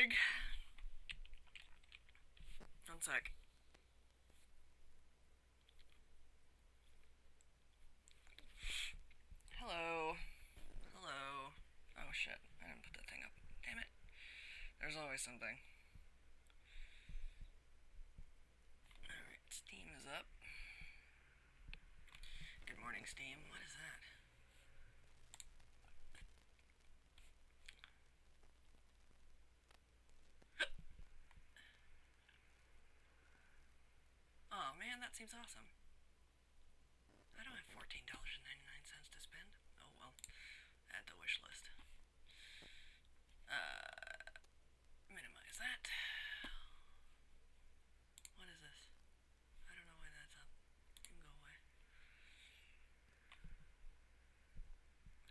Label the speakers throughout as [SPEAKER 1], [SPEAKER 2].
[SPEAKER 1] morning. One sec. Hello. Hello. Oh shit, I didn't put that thing up. Damn it. There's always something. Alright, Steam is up. Good morning, Steam. What is that? Oh man, that seems awesome. I don't have $14.99 to spend. Oh well. Add to wish list. Minimize that. What is this? I don't know why that's up. You can go away.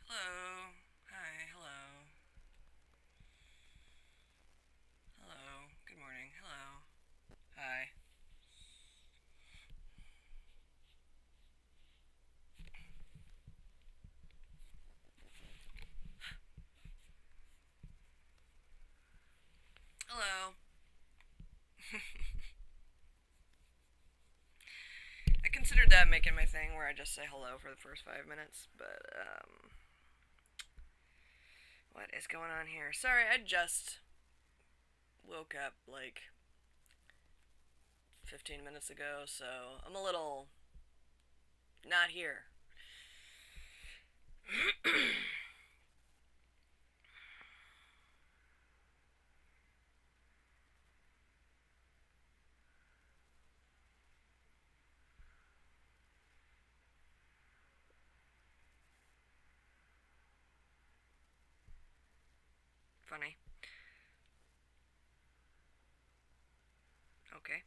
[SPEAKER 1] Hello. Hi. Hello. Hello. Good morning. Hello. Hi. Hello. I considered that making my thing where I just say hello for the first 5 minutes, but what is going on here? Sorry, I just woke up like 15 minutes ago, so I'm a little not here. Funny. Okay.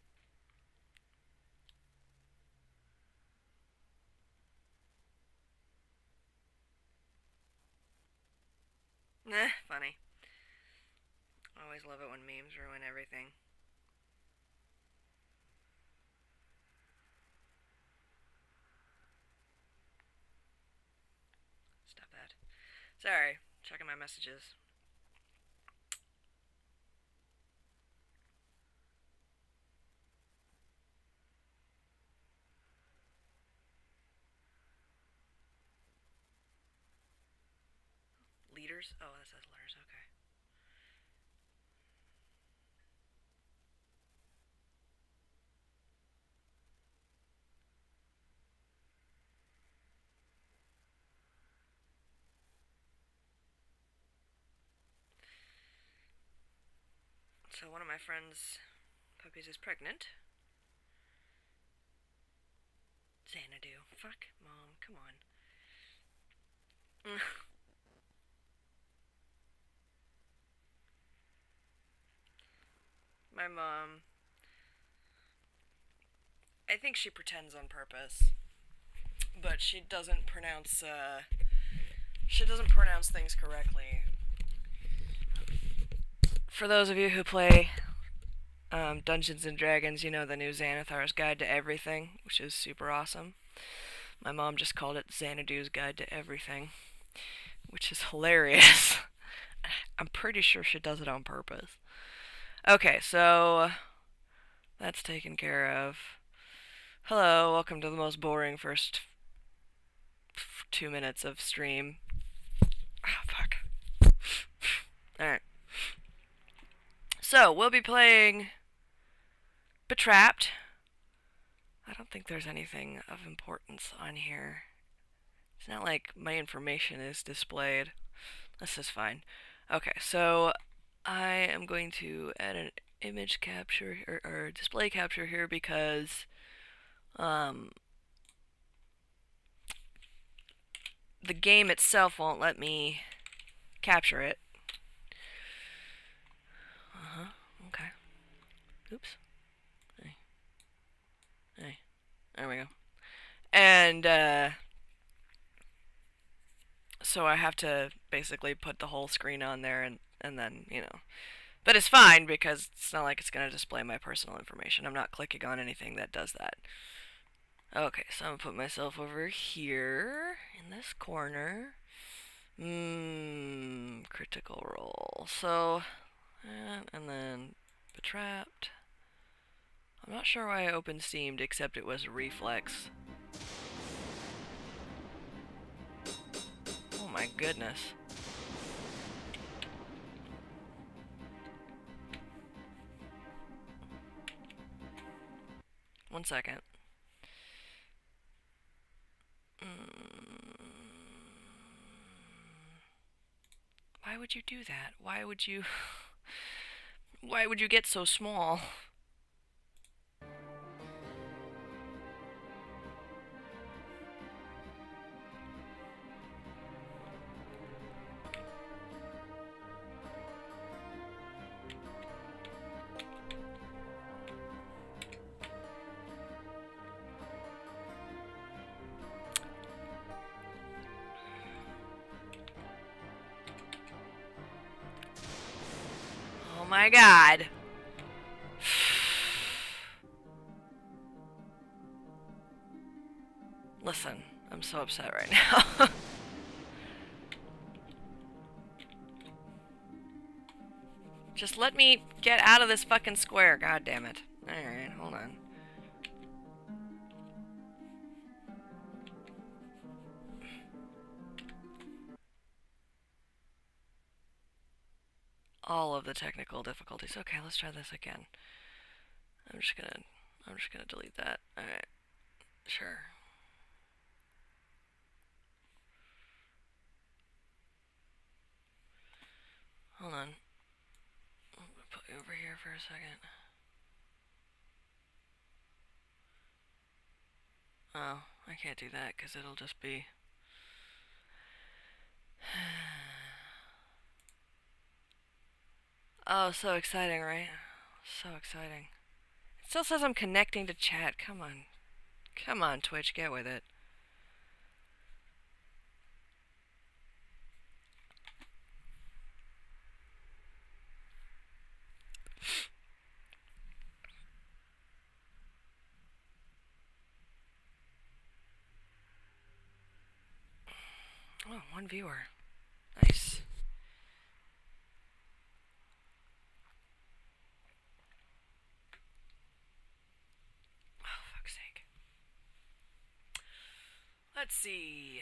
[SPEAKER 1] Funny. I always love it when memes ruin everything. Stop that. Sorry, checking my messages. Leaders? Oh, that says letters, okay. So one of my friend's puppies is pregnant. Xanadu. Fuck, Mom, come on. My mom, I think she pretends on purpose, but she doesn't pronounce things correctly. For those of you who play Dungeons and Dragons, you know the new Xanathar's Guide to Everything, which is super awesome. My mom just called it Xanadu's Guide to Everything, which is hilarious. I'm pretty sure she does it on purpose. Okay, so that's taken care of. Hello, welcome to the most boring first 2 minutes of stream. Oh, fuck. Alright. So, we'll be playing Betrapped. I don't think there's anything of importance on here. It's not like my information is displayed. This is fine. Okay, so I am going to add an image capture or display capture here because the game itself won't let me capture it. Okay. Oops. Hey. There we go. And so I have to basically put the whole screen on there and then, you know. But it's fine because it's not like it's going to display my personal information. I'm not clicking on anything that does that. Okay, so I'm going to put myself over here in this corner. Critical role. So And then Betrapped. I'm not sure why I opened Steamed, except it was a reflex. Oh my goodness. One second. Why would you do that? Why would you... Why would you get so small? Oh my god. Listen, I'm so upset right now. Just let me get out of this fucking square, god damn it. Alright, hold on. All of the technical difficulties. Okay, let's try this again. I'm just gonna delete that. Alright. Sure. Hold on. I'm gonna put you over here for a second. Oh, I can't do that because it'll just be... Oh, so exciting, right? So exciting. It still says I'm connecting to chat. Come on. Come on, Twitch, get with it. Oh, one viewer. Nice. Oh, fuck's sake. Let's see.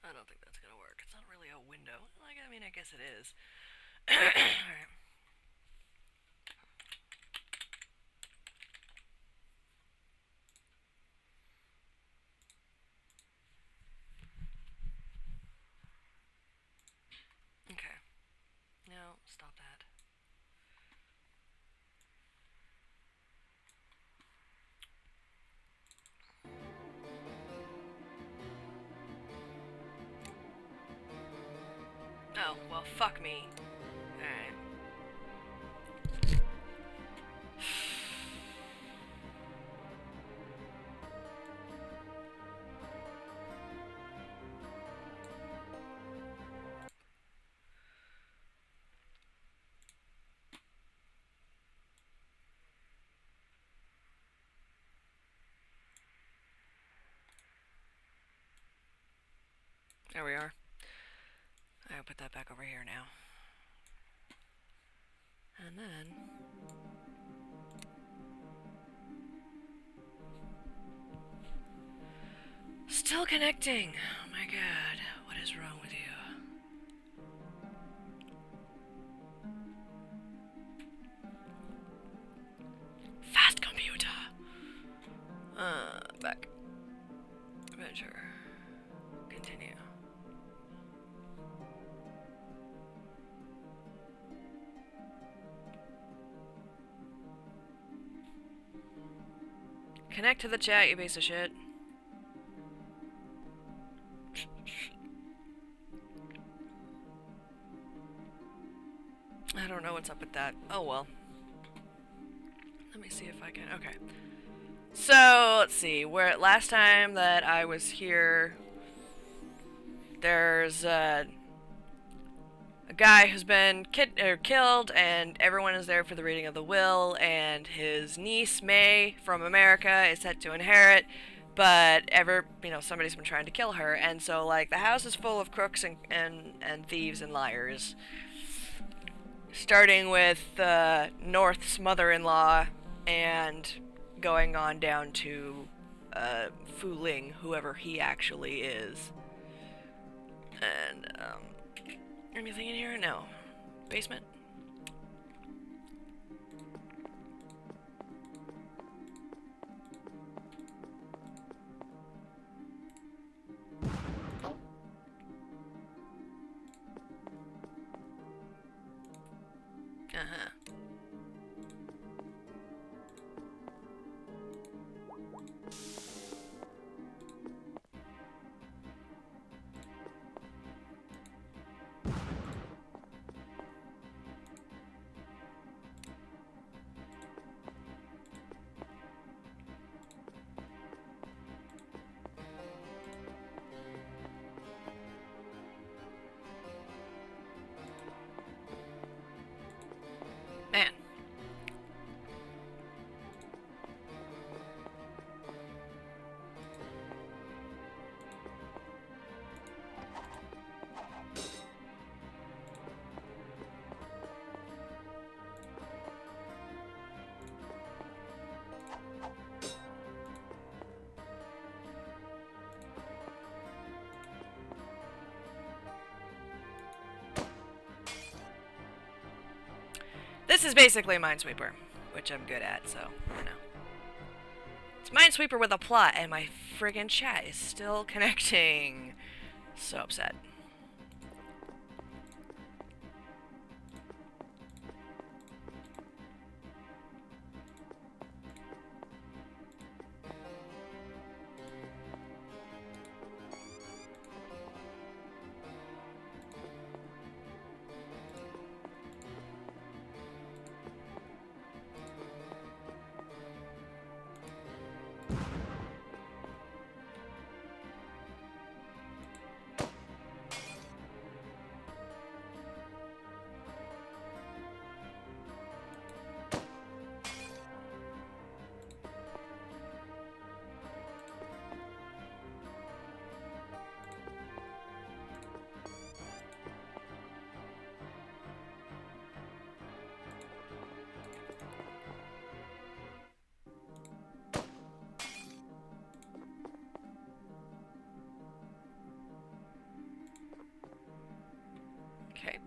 [SPEAKER 1] I don't think that's gonna work. It's not really a window. Like, I mean, I guess it is. Alright. Okay. No, stop that. Oh, well, fuck me. Alright. There we are. I'll put that back over here now. And then... Still connecting! Oh my god, what is wrong with you? Fast computer! Back. Adventure. Continue. Connect to the chat, you piece of shit. I don't know what's up with that. Oh well. Let me see if I can... Okay. So, let's see. Where last time that I was here, there's a guy who's been killed, and everyone is there for the reading of the will. And his niece May from America is set to inherit, but somebody's been trying to kill her, and so like the house is full of crooks and thieves and liars. Starting with North's mother-in-law, and going on down to Fu Ling, whoever he actually is. And anything in here? No. Basement? Uh-huh. Man. This is basically Minesweeper, which I'm good at, so, you know. It's Minesweeper with a plot, and my friggin' chat is still connecting. So upset. Okay.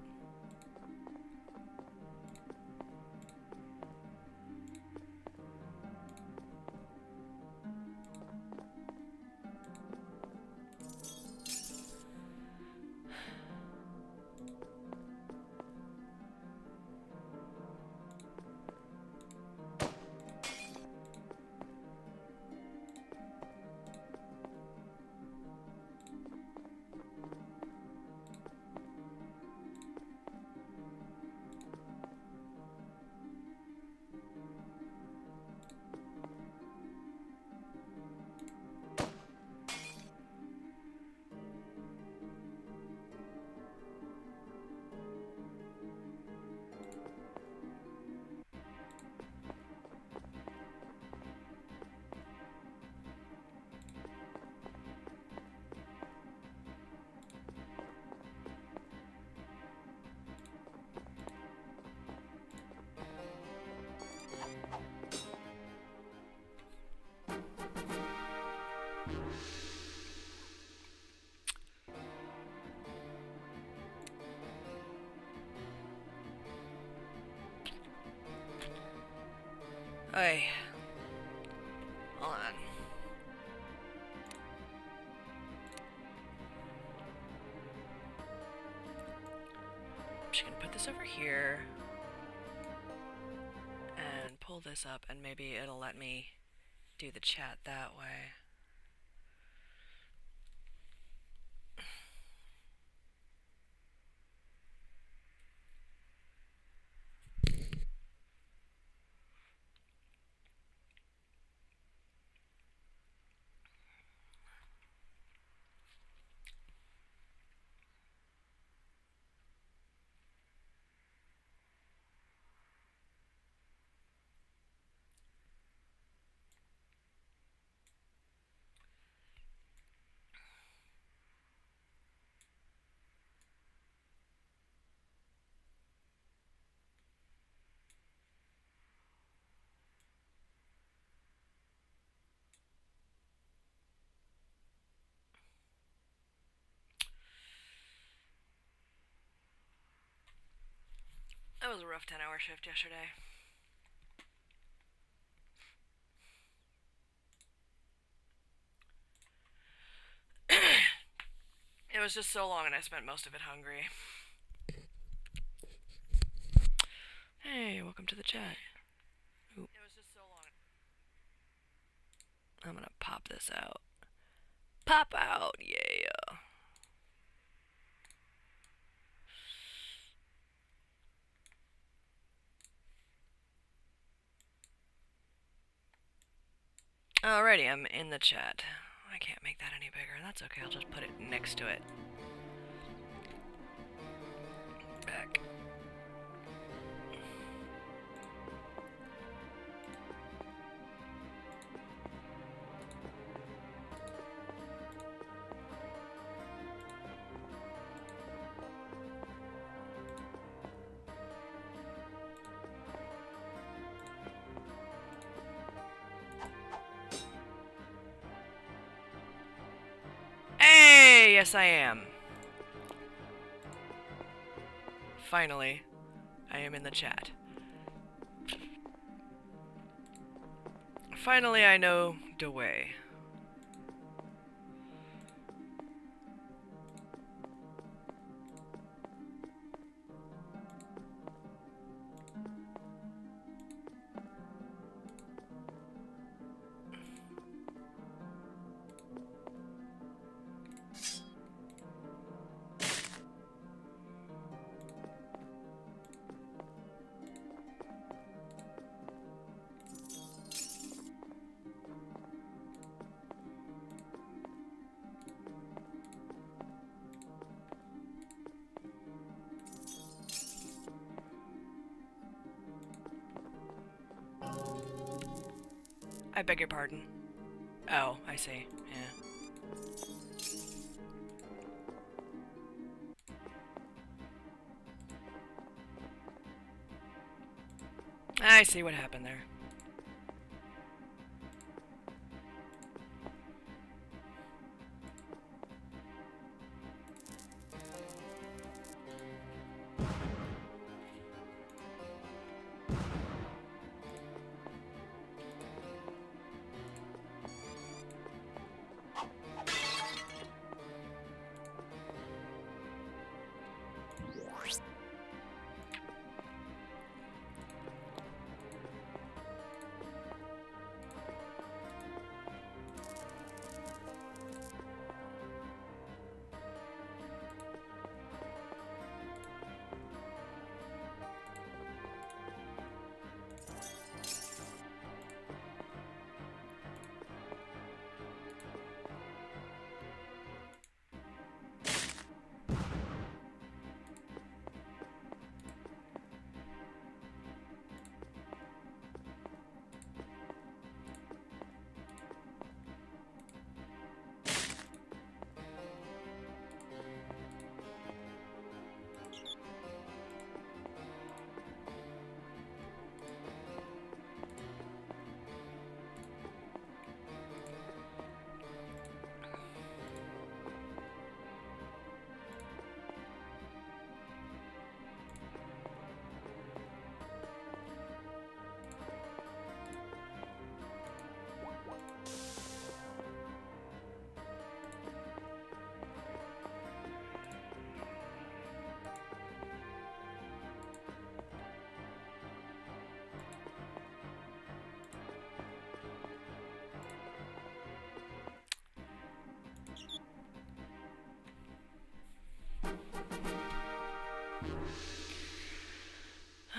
[SPEAKER 1] Hey. Hold on. I'm just gonna put this over here and pull this up, and maybe it'll let me do the chat that way. That was a rough 10-hour shift yesterday. It was just so long and I spent most of it hungry. Hey, welcome to the chat. Ooh. It was just so long. I'm gonna pop this out. Pop out, yeah. Alrighty, I'm in the chat. I can't make that any bigger. That's okay, I'll just put it next to it. Back. Hey, yes I am. Finally, I am in the chat. Finally, I know the way. I beg your pardon. Oh, I see. Yeah. I see what happened there.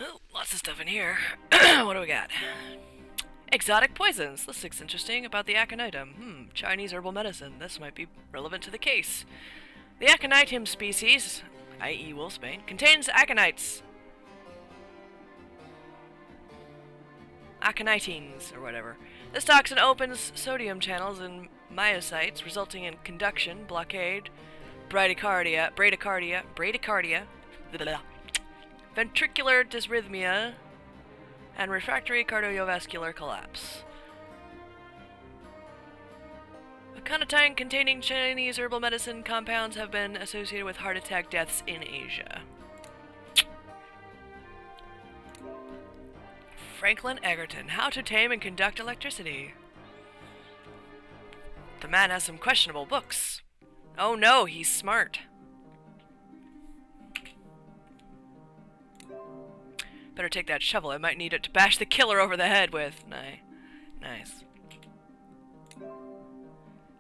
[SPEAKER 1] Oh, lots of stuff in here. What do we got? Exotic poisons. This looks interesting about the aconitum. Chinese herbal medicine. This might be relevant to the case. The aconitum species, i.e. wolfsbane, contains aconites. Aconitines, or whatever. This toxin opens sodium channels in myocytes, resulting in conduction, blockade, bradycardia, ventricular dysrhythmia, and refractory cardiovascular collapse. Aconitine containing Chinese herbal medicine compounds have been associated with heart attack deaths in Asia. Franklin Egerton, How to Tame and Conduct Electricity. The man has some questionable books. Oh no, he's smart. Better take that shovel. I might need it to bash the killer over the head with. Nice.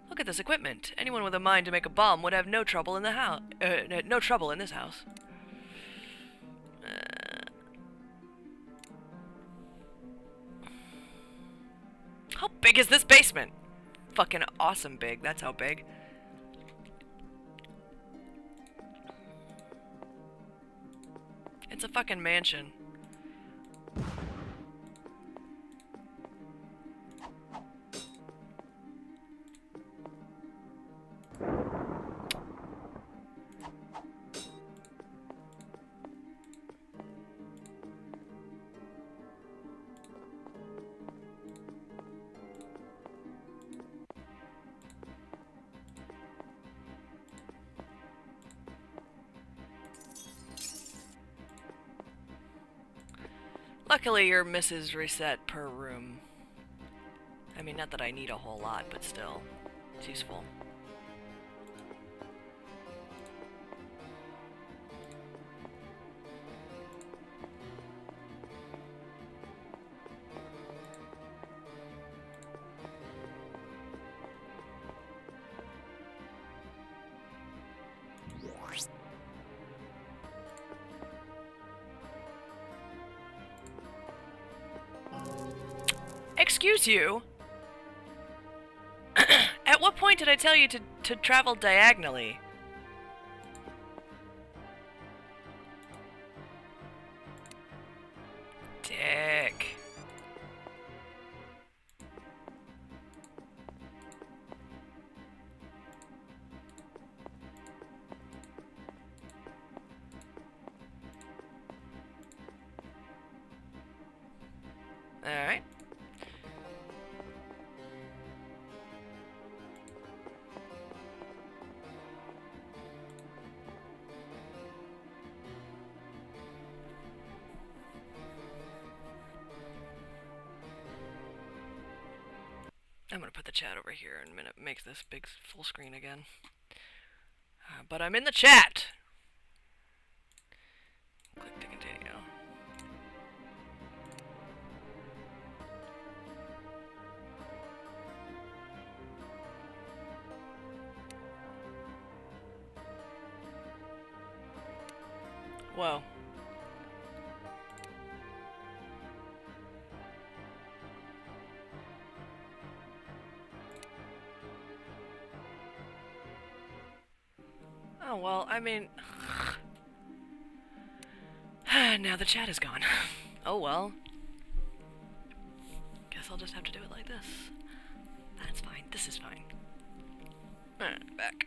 [SPEAKER 1] Look at this equipment. Anyone with a mind to make a bomb would have no trouble in the house. No trouble in this house. How big is this basement? Fucking awesome big. That's how big. It's a fucking mansion. Luckily, your misses reset per room. I mean, not that I need a whole lot, but still, it's useful. Excuse you? At what point did I tell you to travel diagonally? Dick. Alright. I'm gonna put the chat over here in a minute, make this big full screen again. But I'm in the chat! Click to continue. Whoa. Oh, well, I mean... now the chat is gone. Oh, well. Guess I'll just have to do it like this. That's fine. This is fine. Alright, back.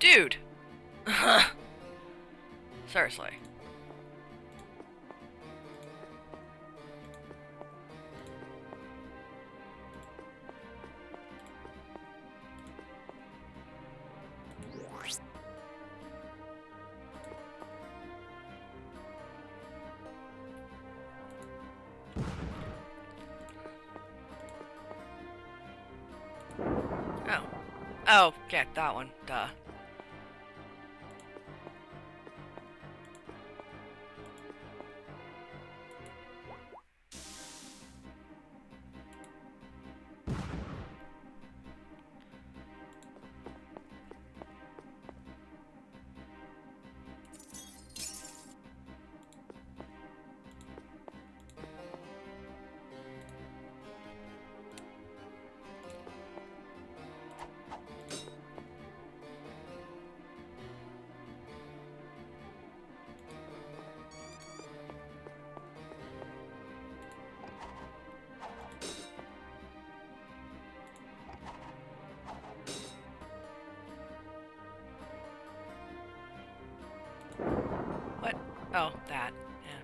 [SPEAKER 1] Dude! Seriously. Oh. Oh, yeah, that one. Duh. What? Oh, that. Yeah.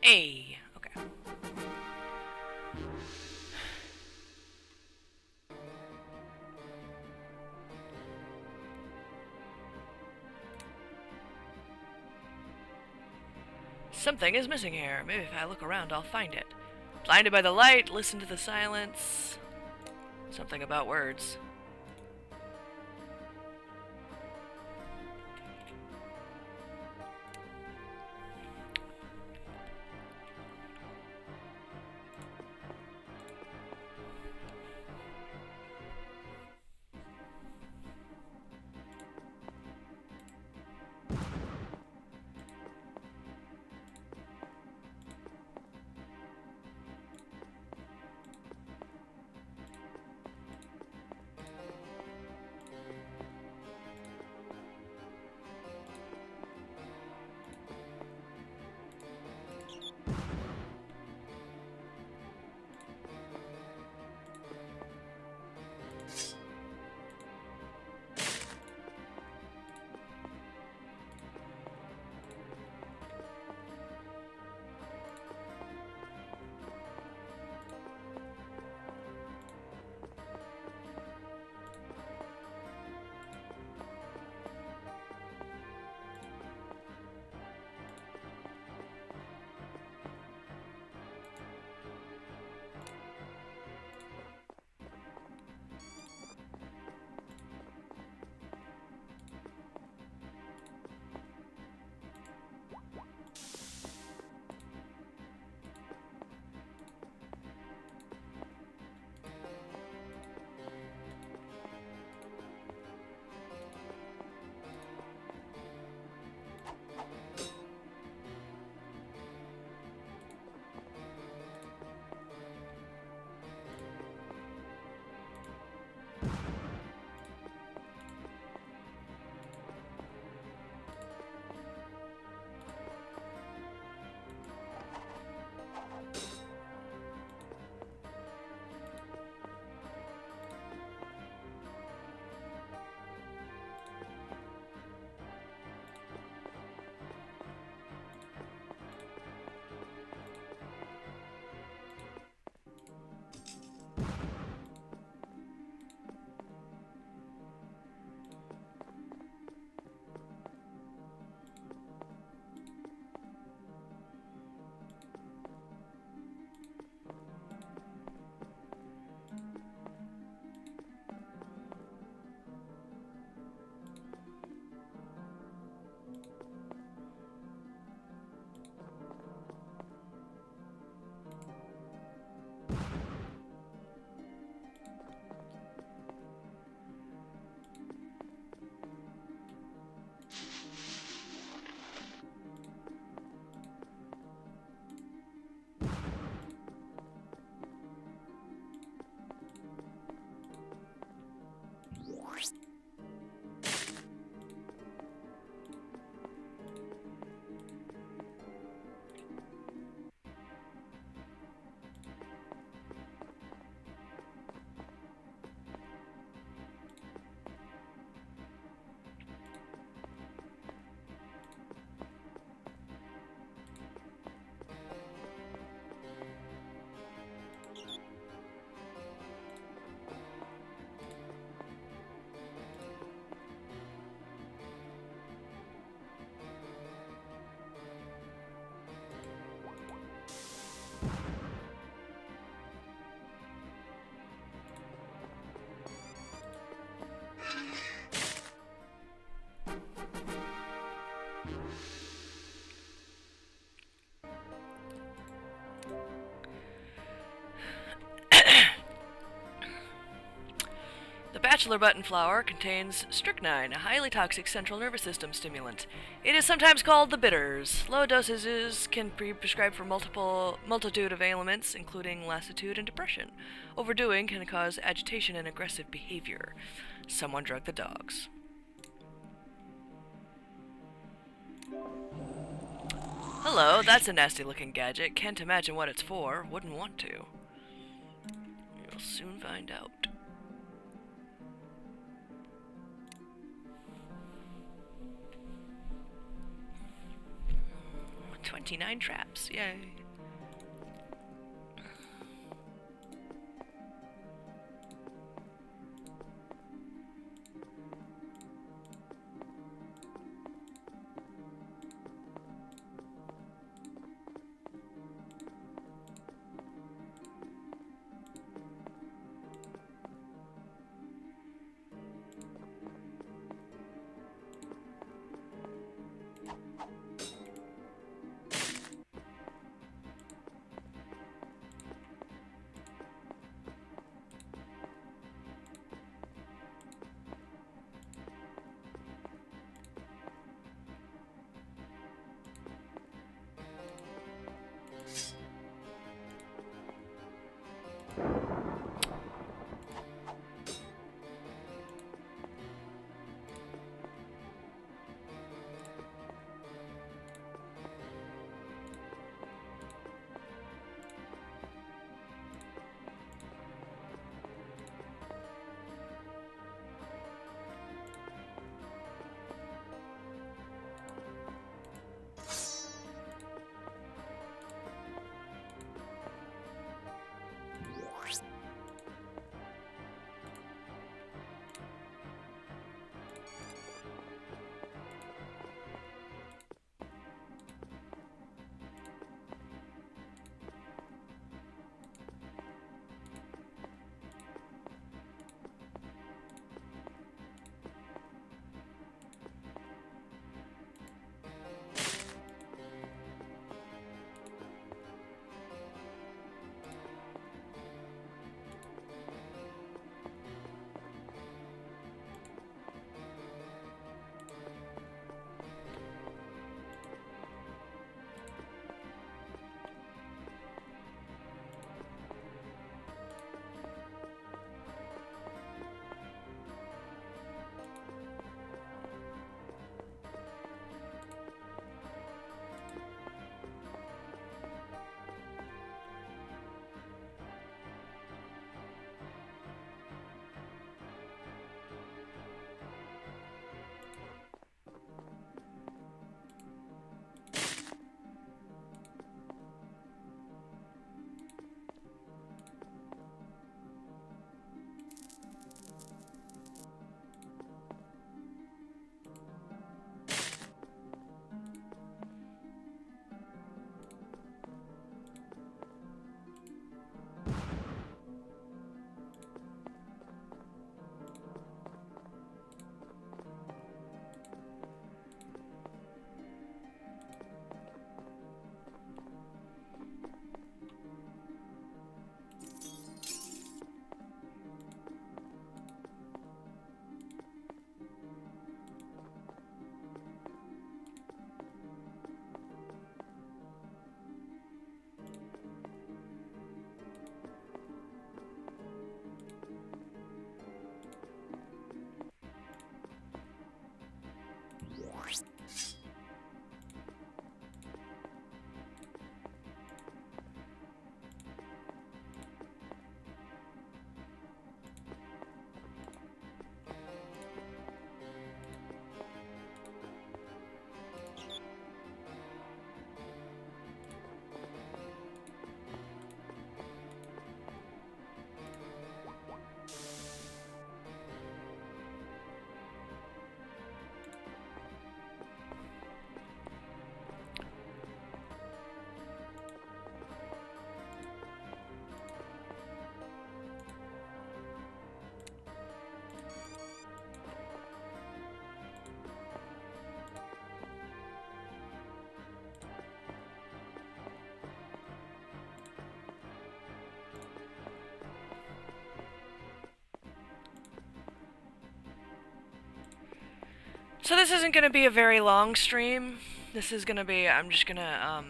[SPEAKER 1] Hey. Okay. Something is missing here. Maybe if I look around, I'll find it. Blinded by the light, listen to the silence. Something about words. The bachelor button flower contains strychnine, a highly toxic central nervous system stimulant. It is sometimes called the bitters. Low dosages can be prescribed for multitude of ailments, including lassitude and depression. Overdoing can cause agitation and aggressive behavior. Someone drugged the dogs. Hello, that's a nasty looking gadget. Can't imagine what it's for. Wouldn't want to. You'll soon find out. 29 traps, yay. So this isn't gonna be a very long stream. This is gonna be, I'm just gonna,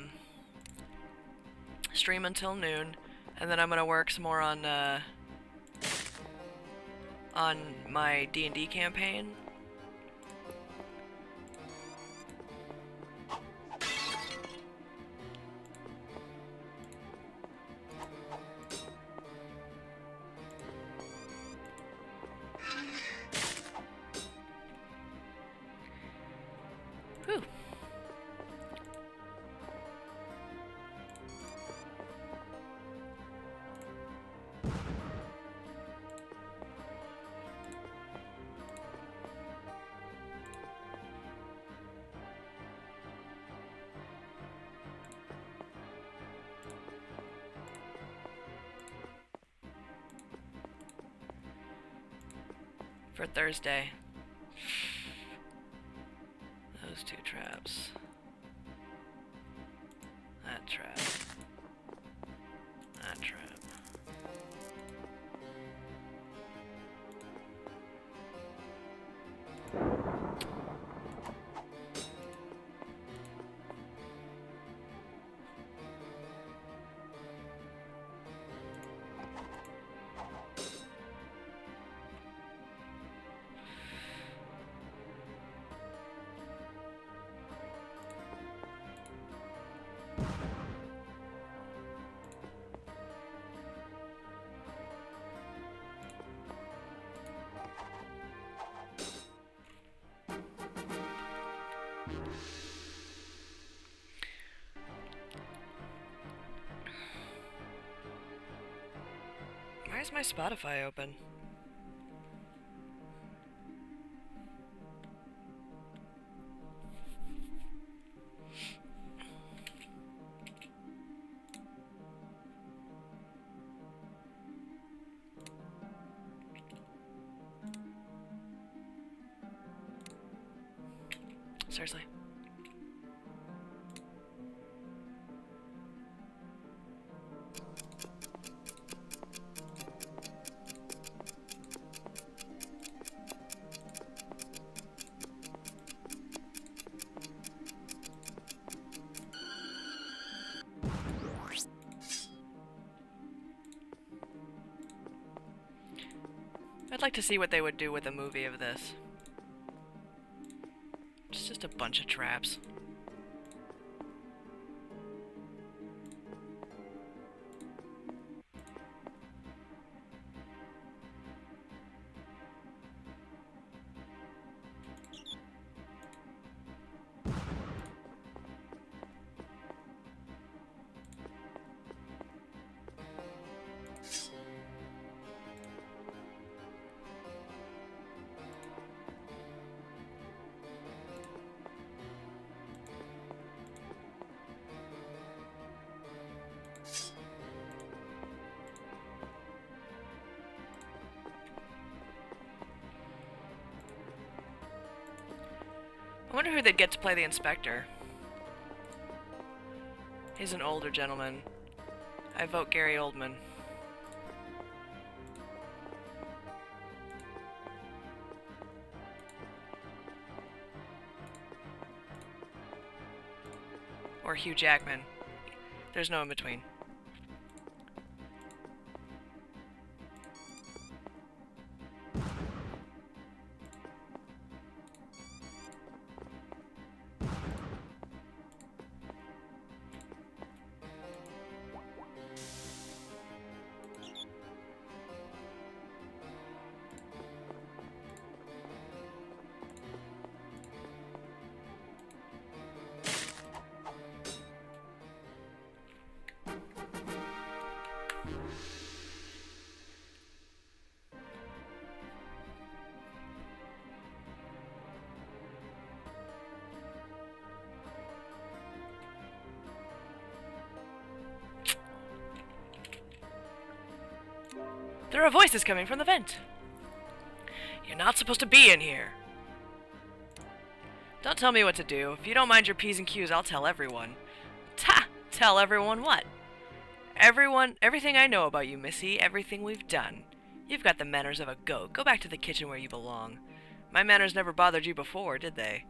[SPEAKER 1] stream until noon, and then I'm gonna work some more on my D&D campaign. Whew. For Thursday. Those two traps. That trap. That trap. Why is my Spotify open? Seriously. I'd like to see what they would do with a movie of this. It's just a bunch of traps. I wonder who they'd get to play the inspector. He's an older gentleman. I vote Gary Oldman. Or Hugh Jackman. There's no in between. There are voices coming from the vent. You're not supposed to be in here. Don't tell me what to do. If you don't mind your P's and Q's, I'll tell everyone. Ta! Tell everyone what? Everything I know about you, Missy, everything we've done. You've got the manners of a goat. Go back to the kitchen where you belong. My manners never bothered you before, did they?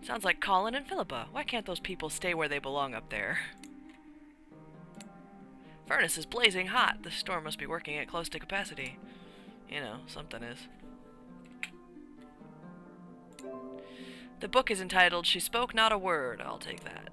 [SPEAKER 1] Sounds like Colin and Philippa. Why can't those people stay where they belong up there? Furnace is blazing hot. The store must be working at close to capacity. You know, something is. The book is entitled She Spoke Not a Word. I'll take that.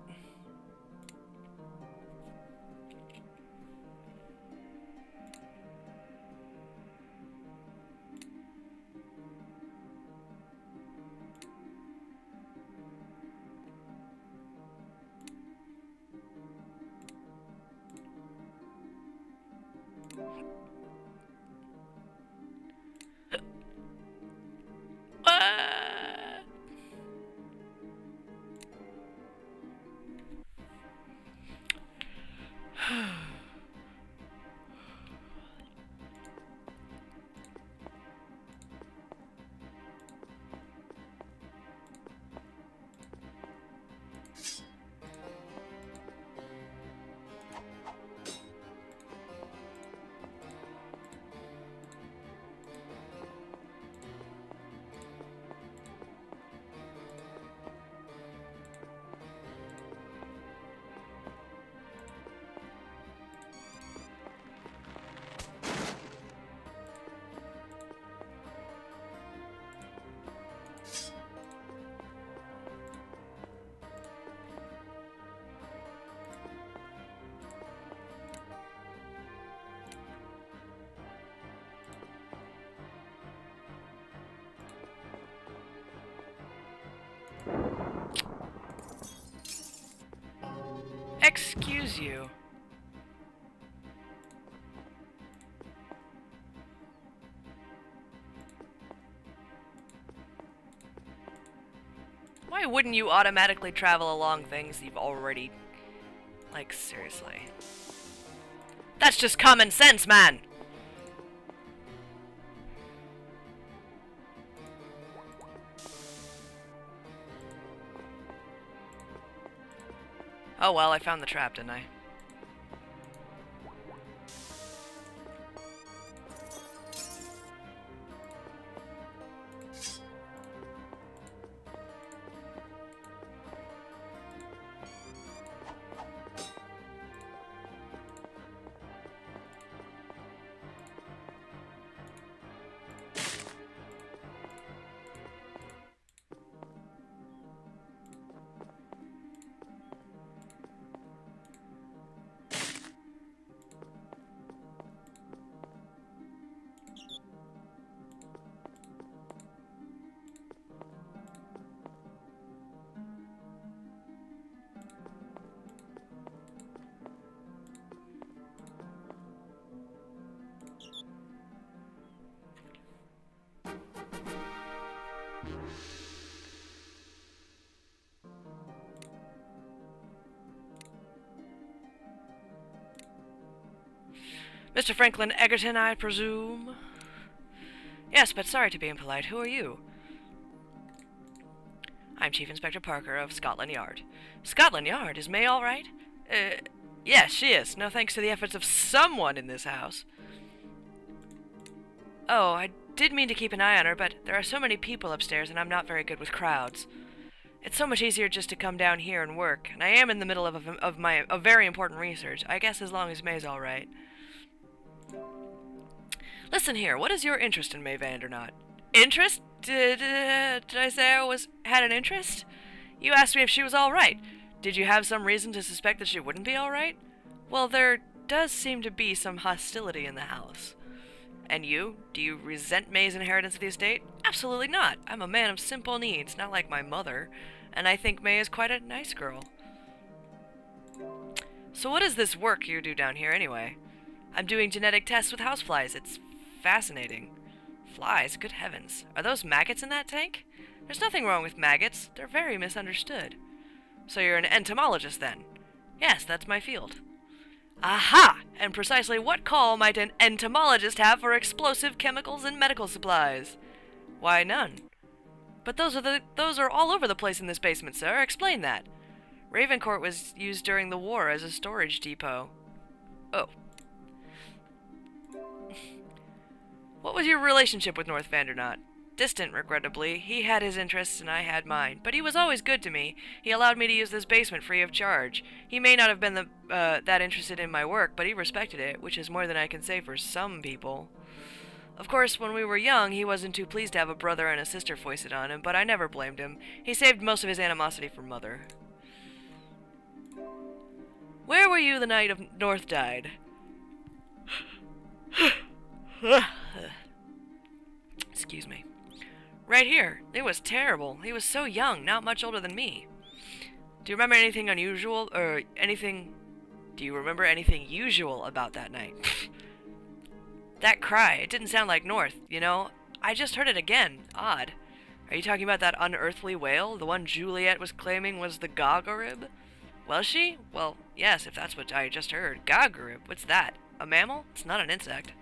[SPEAKER 1] Excuse you. Why wouldn't you automatically travel along things you've already... Like, seriously. That's just common sense, man! Oh well, I found the trap, didn't I? Mr. Franklin Egerton, I presume? Yes, but sorry to be impolite. Who are you? I'm Chief Inspector Parker of Scotland Yard. Scotland Yard? Is May all right? Yes, she is. No thanks to the efforts of someone in this house. Oh, I did mean to keep an eye on her, but there are so many people upstairs and I'm not very good with crowds. It's so much easier just to come down here and work, and I am in the middle of my very important research. I guess as long as May's all right. Listen here, what is your interest in May Vandernaut? Interest? Did I say I had an interest? You asked me if she was all right. Did you have some reason to suspect that she wouldn't be all right? Well, there does seem to be some hostility in the house. And you? Do you resent May's inheritance of the estate? Absolutely not. I'm a man of simple needs, not like my mother, and I think May is quite a nice girl. So what is this work you do down here anyway? I'm doing genetic tests with houseflies. It's fascinating. Flies? Good heavens. Are those maggots in that tank? There's nothing wrong with maggots. They're very misunderstood. So you're an entomologist then? Yes, that's my field. Aha! And precisely what call might an entomologist have for explosive chemicals and medical supplies? Why, none. But those are all over the place in this basement, sir. Explain that. Ravencourt was used during the war as a storage depot. Oh. What was your relationship with North Vandernaut? Distant, regrettably. He had his interests and I had mine. But he was always good to me. He allowed me to use this basement free of charge. He may not have been that interested in my work, but he respected it, which is more than I can say for some people. Of course, when we were young, he wasn't too pleased to have a brother and a sister foisted on him, but I never blamed him. He saved most of his animosity for Mother. Where were you the night of North died? Excuse me. Right here. It was terrible. He was so young, not much older than me. Do you remember anything unusual, or anything... Do you remember anything usual about that night? That cry, it didn't sound like North, you know? I just heard it again. Odd. Are you talking about that unearthly whale? The one Juliet was claiming was the Gogorib? Was she? Well, yes, if that's what I just heard. Gogorib? What's that? A mammal? It's not an insect.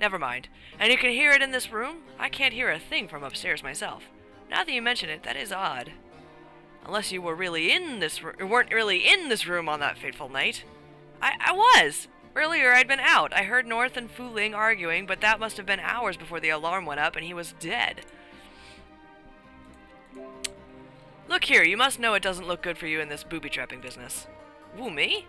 [SPEAKER 1] Never mind. And you can hear it in this room? I can't hear a thing from upstairs myself. Now that you mention it, that is odd. Unless you were really in this weren't really in this room on that fateful night. I was! Earlier I'd been out. I heard North and Fu Ling arguing, but that must have been hours before the alarm went up and he was dead. Look here, you must know it doesn't look good for you in this booby-trapping business. Woo, me?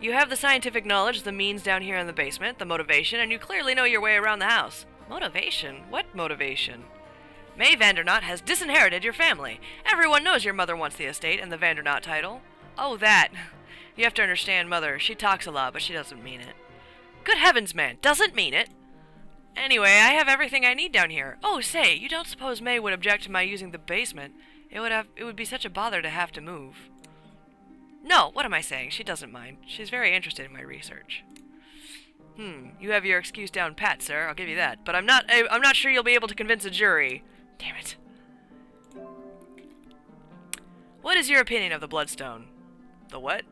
[SPEAKER 1] You have the scientific knowledge, the means down here in the basement, the motivation, and you clearly know your way around the house. Motivation? What motivation? May Vandernaut has disinherited your family. Everyone knows your mother wants the estate and the Vandernaut title. Oh, that. You have to understand Mother. She talks a lot, but she doesn't mean it. Good heavens, man. Doesn't mean it. Anyway, I have everything I need down here. Oh, say, you don't suppose May would object to my using the basement? It would be such a bother to have to move. No, what am I saying? She doesn't mind. She's very interested in my research. You have your excuse down pat, sir. I'll give you that. But I'm not sure you'll be able to convince a jury. Damn it. What is your opinion of the Bloodstone? The what?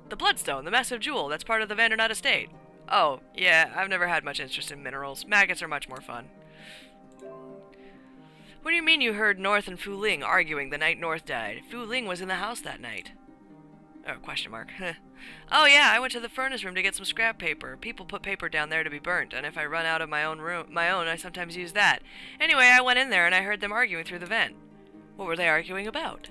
[SPEAKER 1] The Bloodstone, the massive jewel that's part of the Vandernaut estate. Oh, yeah, I've never had much interest in minerals. Maggots are much more fun. What do you mean you heard North and Fu Ling arguing the night North died? Fu Ling was in the house that night. Oh, question mark. Oh yeah, I went to the furnace room to get some scrap paper. People put paper down there to be burnt, and if I run out of my own, I sometimes use that. Anyway, I went in there and I heard them arguing through the vent. What were they arguing about?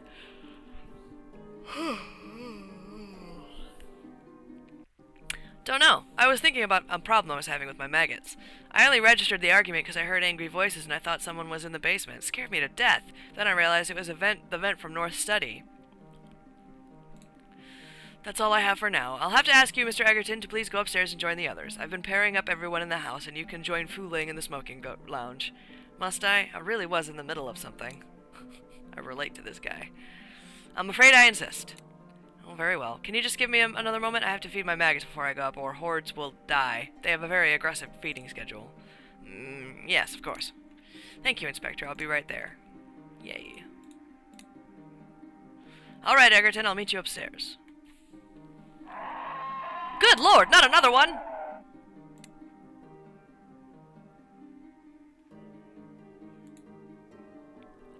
[SPEAKER 1] Don't know. I was thinking about a problem I was having with my maggots. I only registered the argument because I heard angry voices and I thought someone was in the basement. It scared me to death. Then I realized it was the vent from North's study. That's all I have for now. I'll have to ask you, Mr. Egerton, to please go upstairs and join the others. I've been pairing up everyone in the house, and you can join Fu Ling in the smoking lounge. Must I? I really was in the middle of something. I relate to this guy. I'm afraid I insist. Oh, very well. Can you just give me another moment? I have to feed my maggots before I go up, or hordes will die. They have a very aggressive feeding schedule. Yes, of course. Thank you, Inspector. I'll be right there. Yay. All right, Egerton, I'll meet you upstairs. Good Lord, not another one!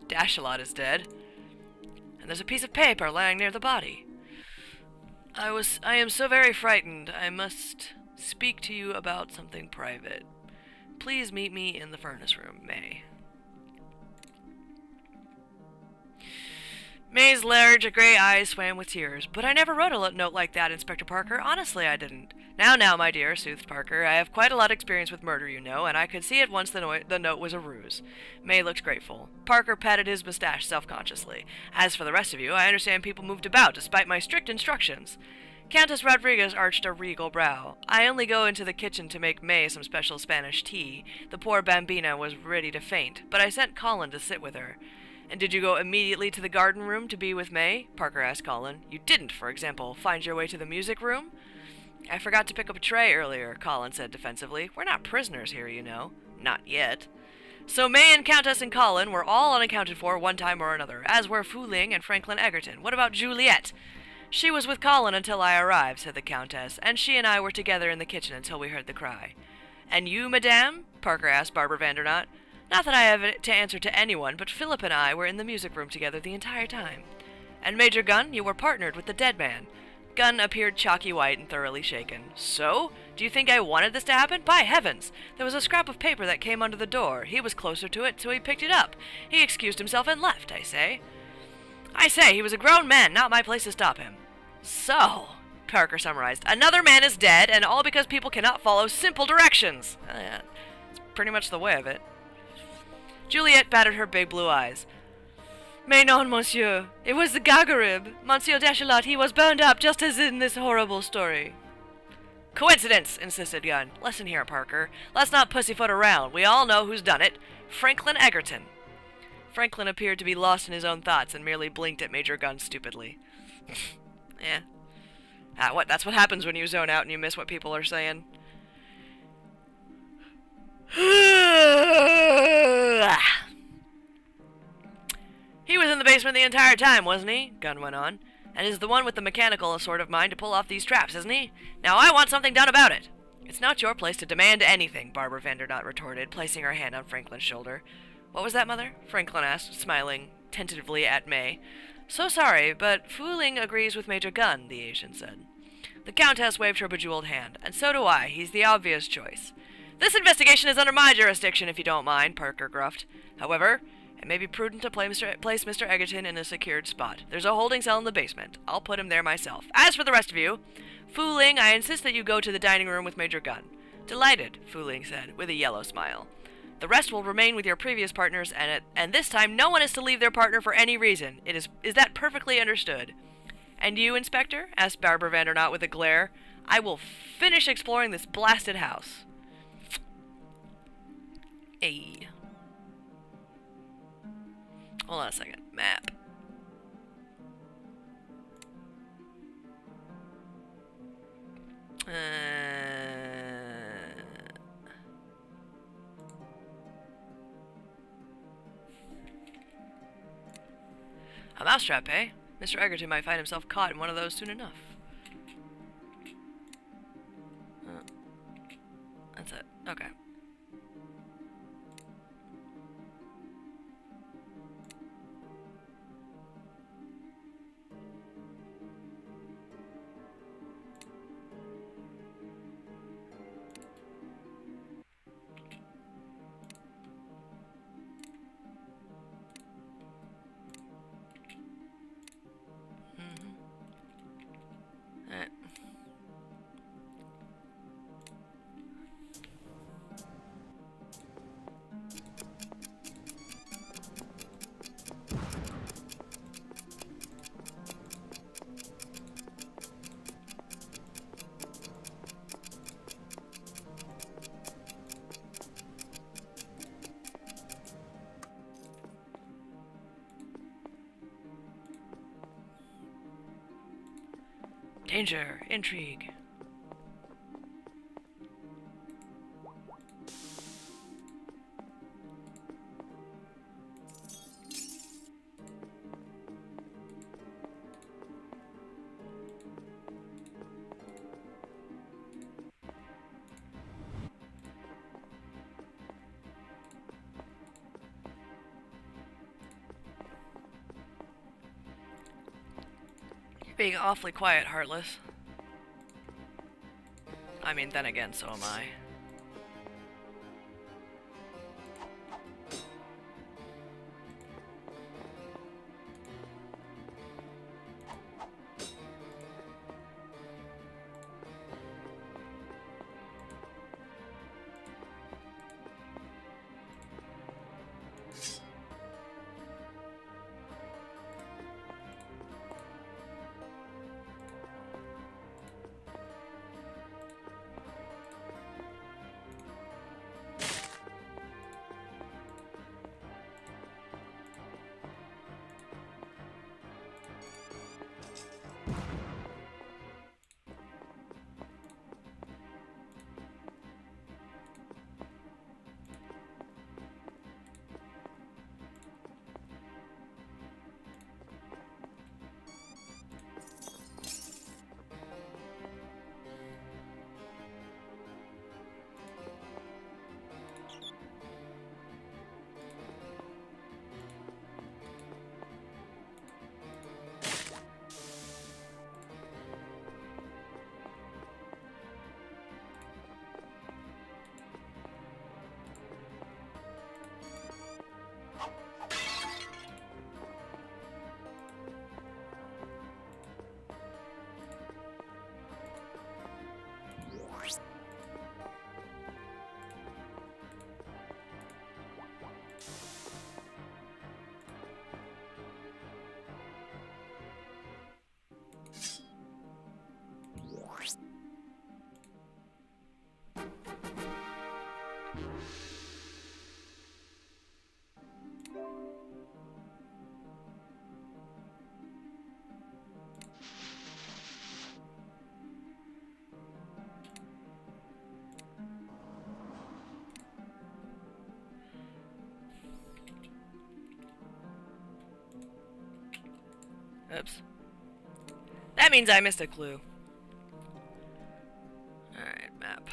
[SPEAKER 1] Dashalot is dead. And there's a piece of paper lying near the body. I am so very frightened. I must speak to you about something private. Please meet me in the furnace room, May. May's large gray eyes swam with tears. But I never wrote a note like that, Inspector Parker. Honestly, I didn't. Now, my dear, soothed Parker. I have quite a lot of experience with murder, you know, and I could see at once the note was a ruse. May looked grateful. Parker patted his mustache self-consciously. As for the rest of you, I understand people moved about, despite my strict instructions. Countess Rodriguez arched a regal brow. I only go into the kitchen to make May some special Spanish tea. The poor bambina was ready to faint, but I sent Colin to sit with her. And did you go immediately to the garden room to be with May? Parker asked Colin. You didn't, for example, find your way to the music room? I forgot to pick up a tray earlier, Colin said defensively. We're not prisoners here, you know. Not yet. So May and Countess and Colin were all unaccounted for one time or another, as were Fu Ling and Franklin Egerton. What about Juliet? She was with Colin until I arrived, said the Countess, and she and I were together in the kitchen until we heard the cry. And you, madame? Parker asked Barbara Vandernaut. Not that I have to answer to anyone, but Philip and I were in the music room together the entire time. And Major Gunn, you were partnered with the dead man. Gunn appeared chalky white and thoroughly shaken. So? Do you think I wanted this to happen? By heavens! There was a scrap of paper that came under the door. He was closer to it, so he picked it up. He excused himself and left, I say. I say, he was a grown man, not my place to stop him. So, Parker summarized, another man is dead, and all because people cannot follow simple directions. Yeah, it's pretty much the way of it. Juliet batted her big blue eyes. Mais non, monsieur. It was the Gagarib. Monsieur Deschalot, he was burned up just as in this horrible story. Coincidence, insisted Gunn. Listen here, Parker. Let's not pussyfoot around. We all know who's done it. Franklin Egerton. Franklin appeared to be lost in his own thoughts and merely blinked at Major Gunn stupidly. Yeah. That's what happens when you zone out and you miss what people are saying. He was in the basement the entire time, wasn't he? Gunn went on. And is the one with the mechanical sort of mind to pull off these traps, isn't he? Now I want something done about it. It's not your place to demand anything, Barbara Vandernaut retorted, placing her hand on Franklin's shoulder. What was that, Mother? Franklin asked, smiling tentatively at May. So sorry, but Fooling agrees with Major Gunn, the Asian said. The Countess waved her bejeweled hand. And so do I. He's the obvious choice. This investigation is under my jurisdiction, if you don't mind, Parker gruffed. However, it may be prudent to place Mr. Egerton in a secured spot. There's a holding cell in the basement. I'll put him there myself. As for the rest of you, Fooling, I insist that you go to the dining room with Major Gunn. Delighted, Fooling said, with a yellow smile. The rest will remain with your previous partners, and this time no one is to leave their partner for any reason. Is that perfectly understood? And you, Inspector? Asked Barbara Vandernaut with a glare. I will finish exploring this blasted house. Ayy. Hold on a second. Map. A mousetrap, eh? Mr. Egerton might find himself caught in one of those soon enough. That's it. Okay. Danger, intrigue. Being awfully quiet, Heartless. I mean, then again, so am I. Oops. That means I missed a clue. Alright, map.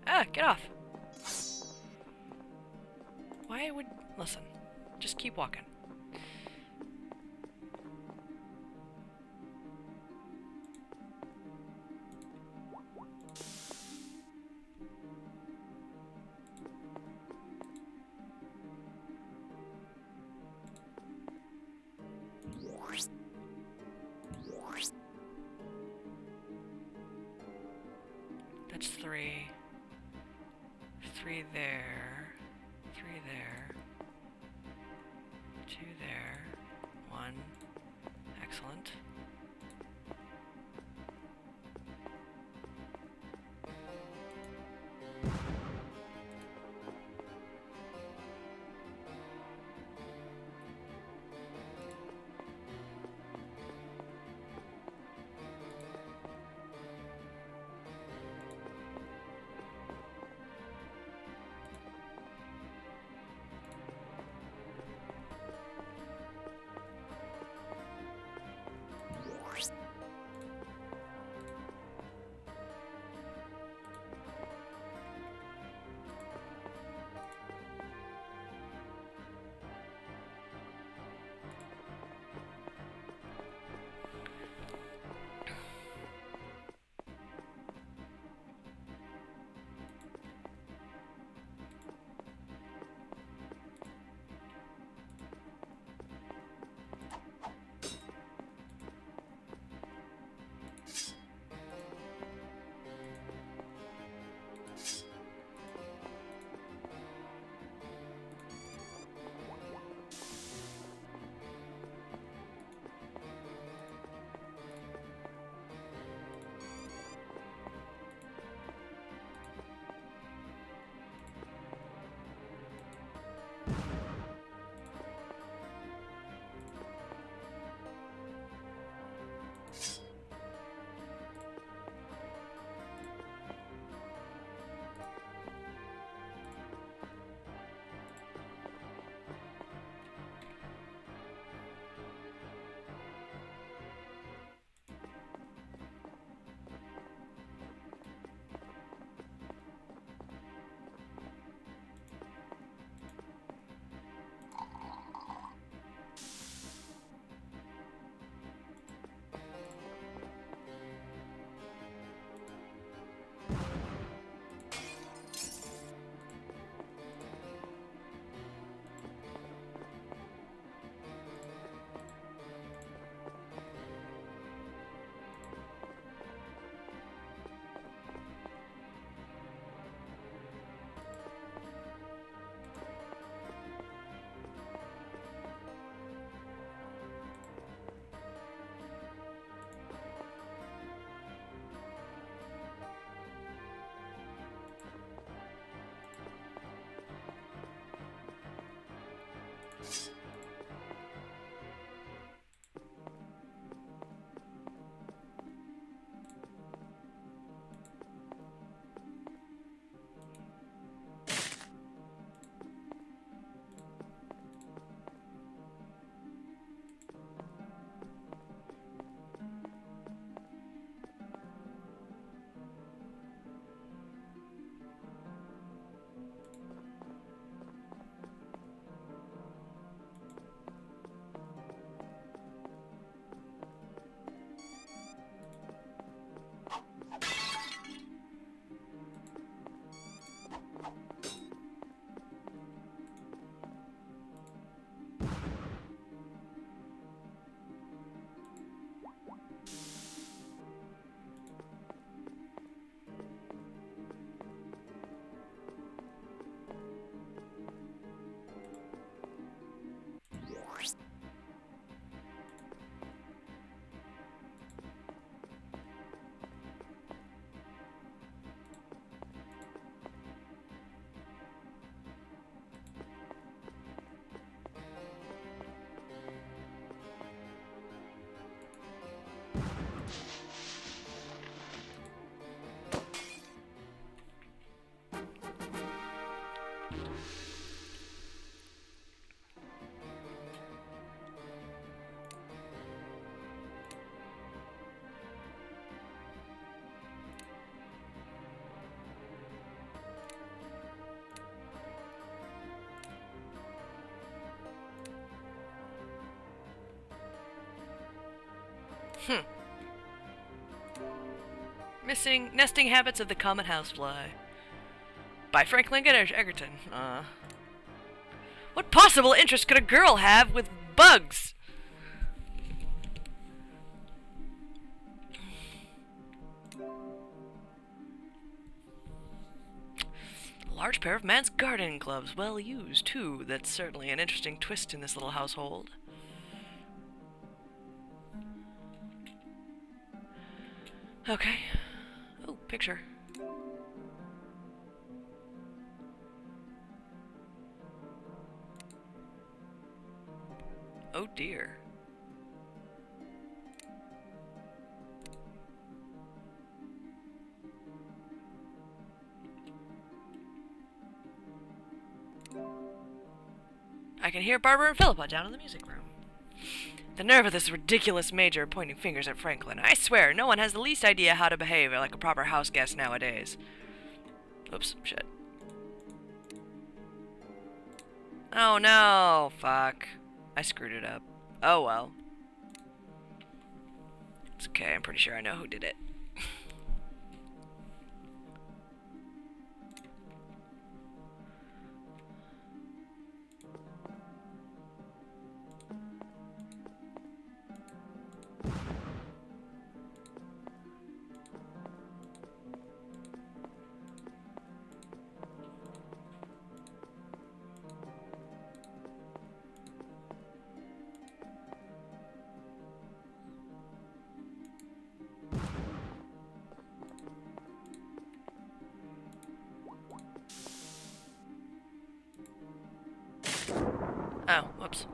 [SPEAKER 1] Ah, get off. Why would... Listen. Just keep walking. That's 3. 3 there. 3 there. 2 there. 1. Excellent. Hmm. Missing nesting habits of the common housefly. By Franklin Egerton. What possible interest could a girl have with bugs? A large pair of man's gardening gloves. Well used, too. That's certainly an interesting twist in this little household. Okay. Oh, picture. Oh dear. I can hear Barbara and Philippa down in the music room. The nerve of this ridiculous major pointing fingers at Franklin. I swear, no one has the least idea how to behave like a proper house guest nowadays. Oops, shit. Oh no, fuck. I screwed it up. Oh well. It's okay, I'm pretty sure I know who did it. Oh, whoops.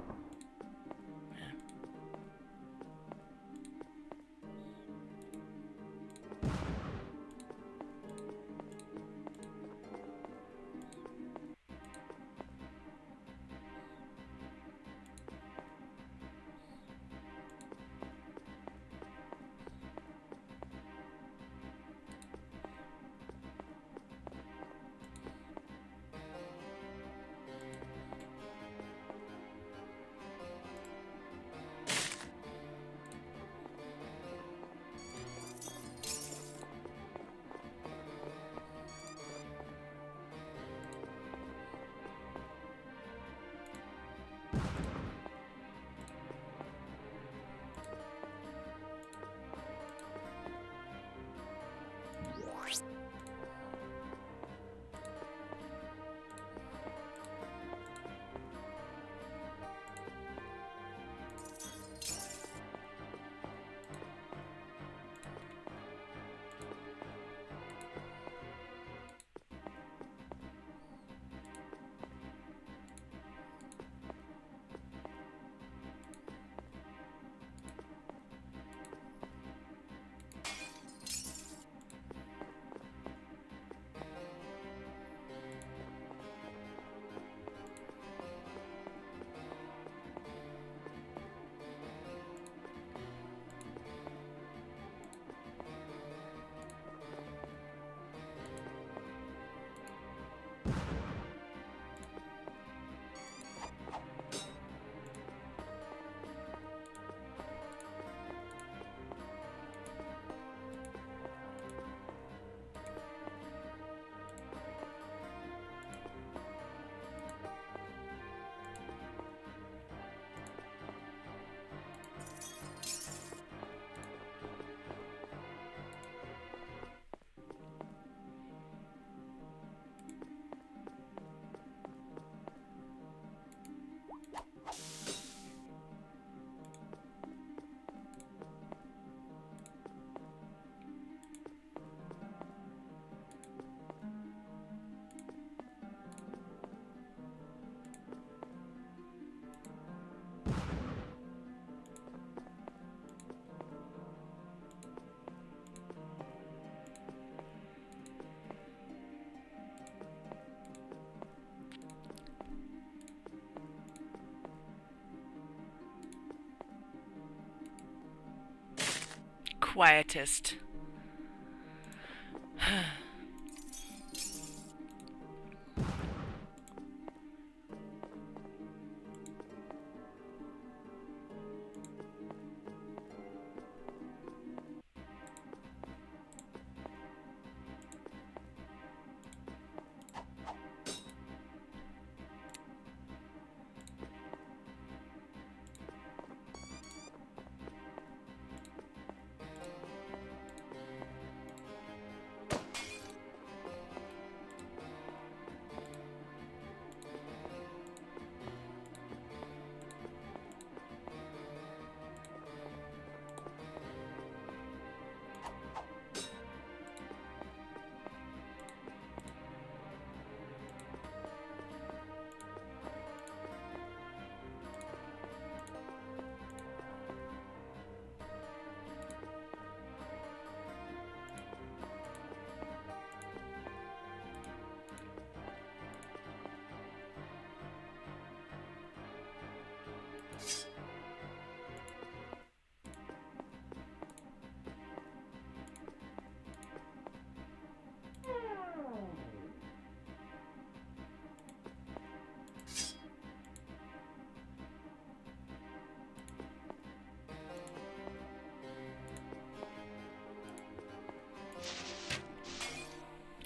[SPEAKER 1] Quietist.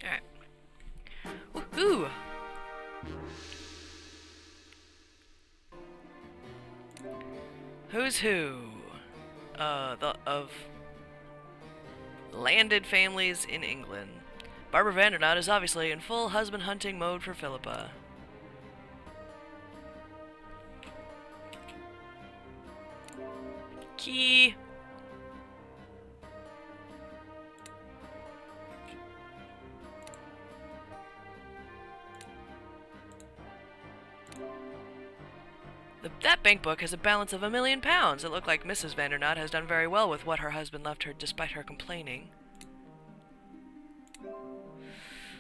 [SPEAKER 1] Alright. Woohoo! Who's who? Of landed families in England. Barbara Vandernout is obviously in full husband hunting mode for Philippa. Key. That bank book has a balance of £1 million. It looked like Mrs. Vandernout has done very well with what her husband left her despite her complaining.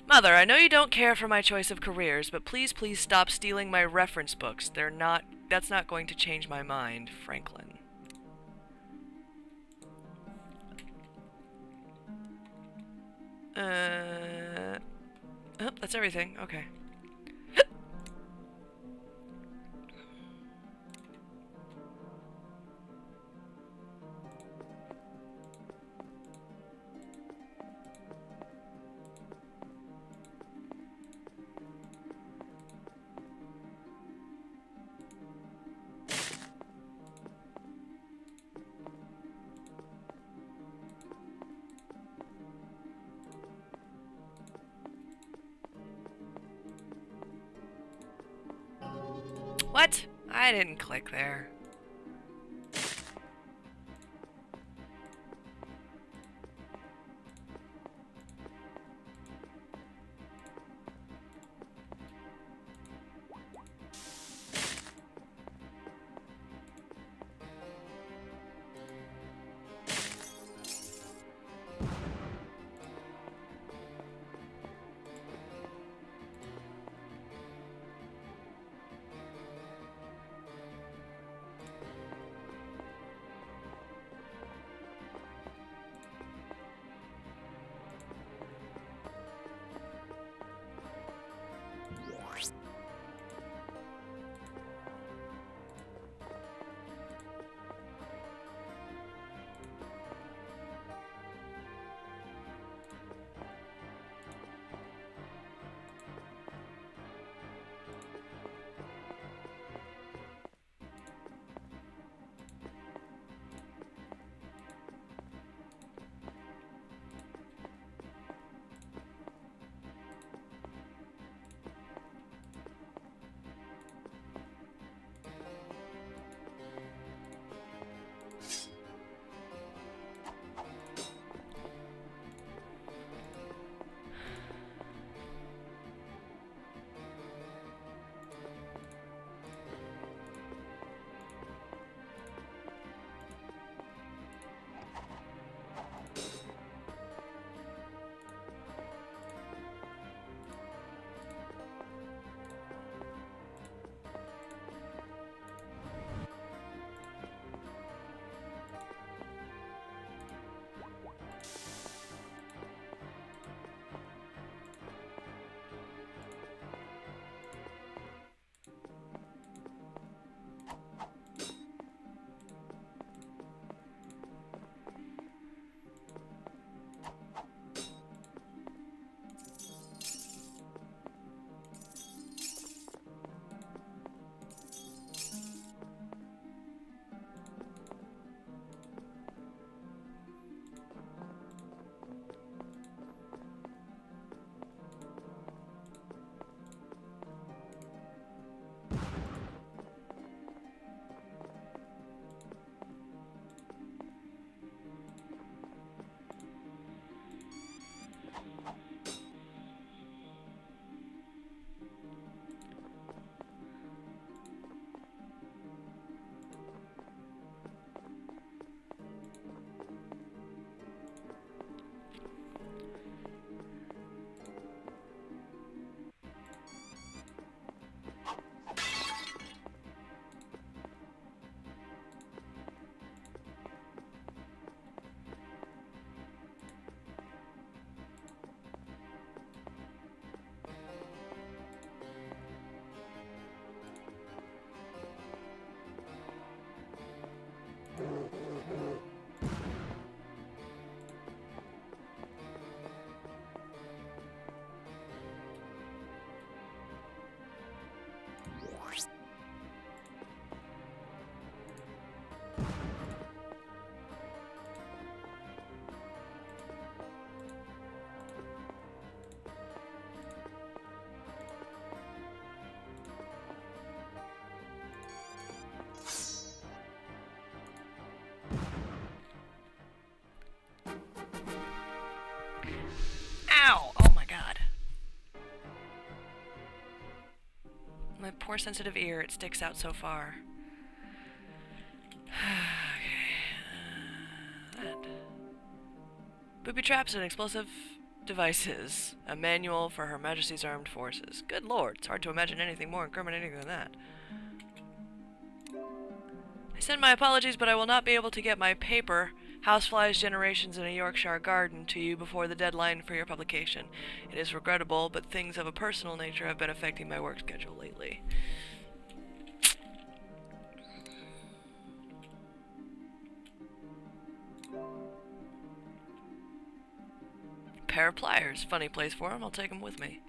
[SPEAKER 1] Mother, I know you don't care for my choice of careers, but please stop stealing my reference books. That's not going to change my mind, Franklin. Oh, that's everything. Okay. What? I didn't click there. more sensitive ear. It sticks out so far. Okay. That. Booby traps and explosive devices. A manual for Her Majesty's Armed Forces. Good lord, it's hard to imagine anything more incriminating than that. I send my apologies, but I will not be able to get my paper, Houseflies Generations in a Yorkshire Garden, to you before the deadline for your publication. It is regrettable, but things of a personal nature have been affecting my work schedule lately. Pair of pliers. Funny place for them. I'll take them with me.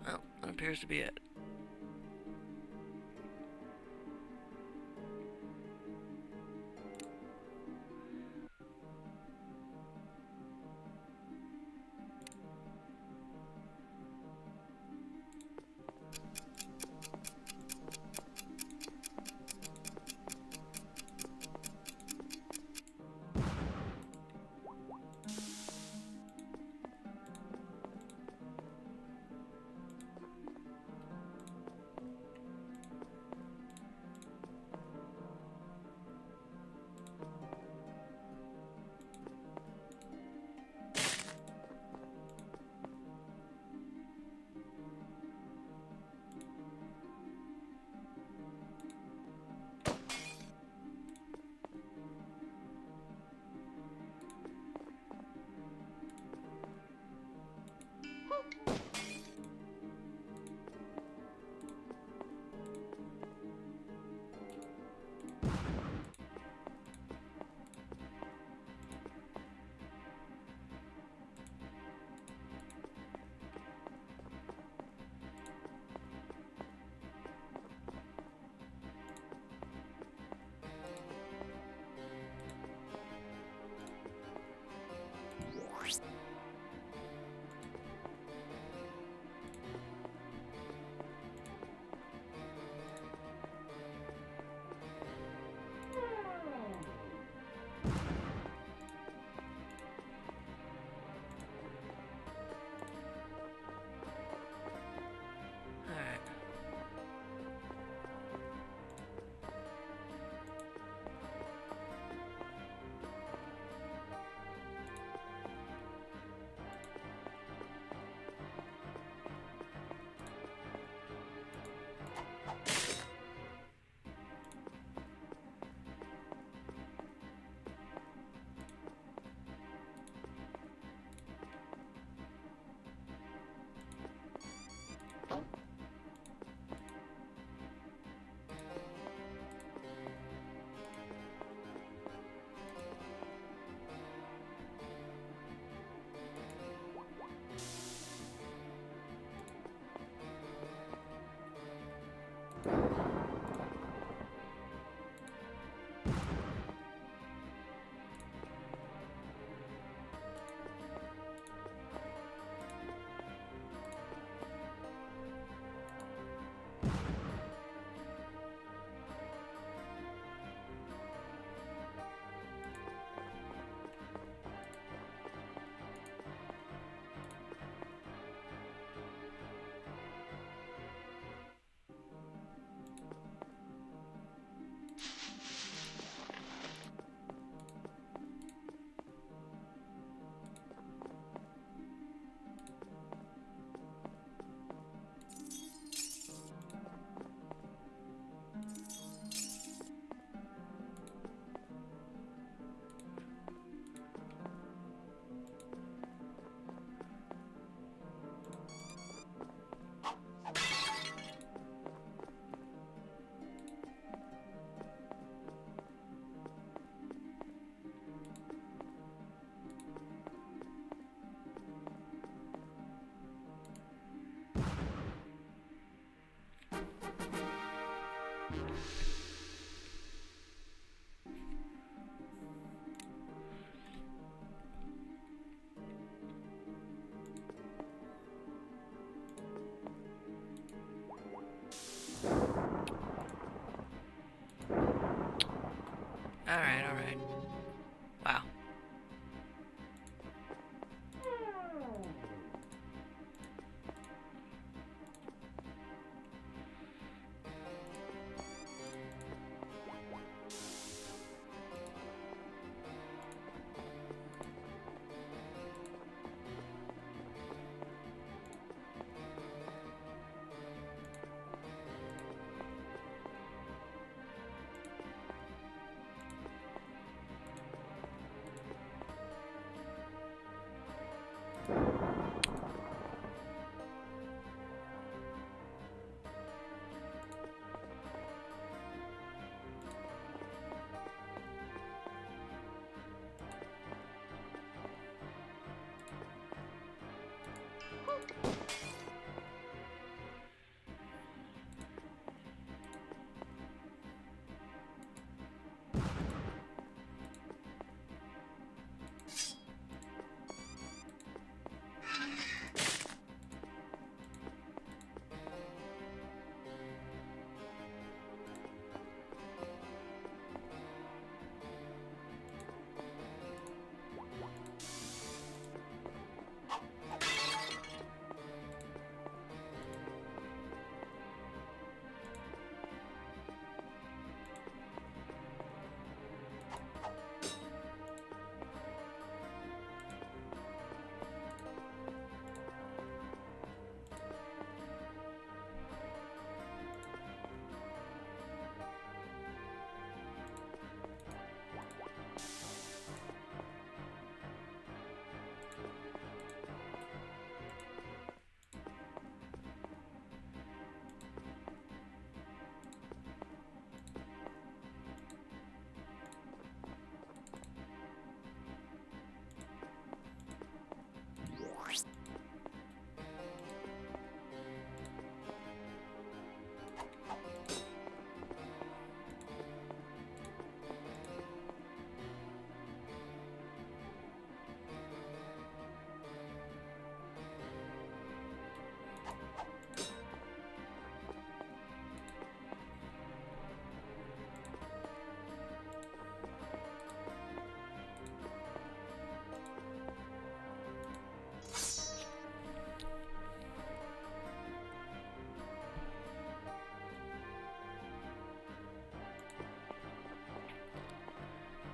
[SPEAKER 1] Well, that appears to be it.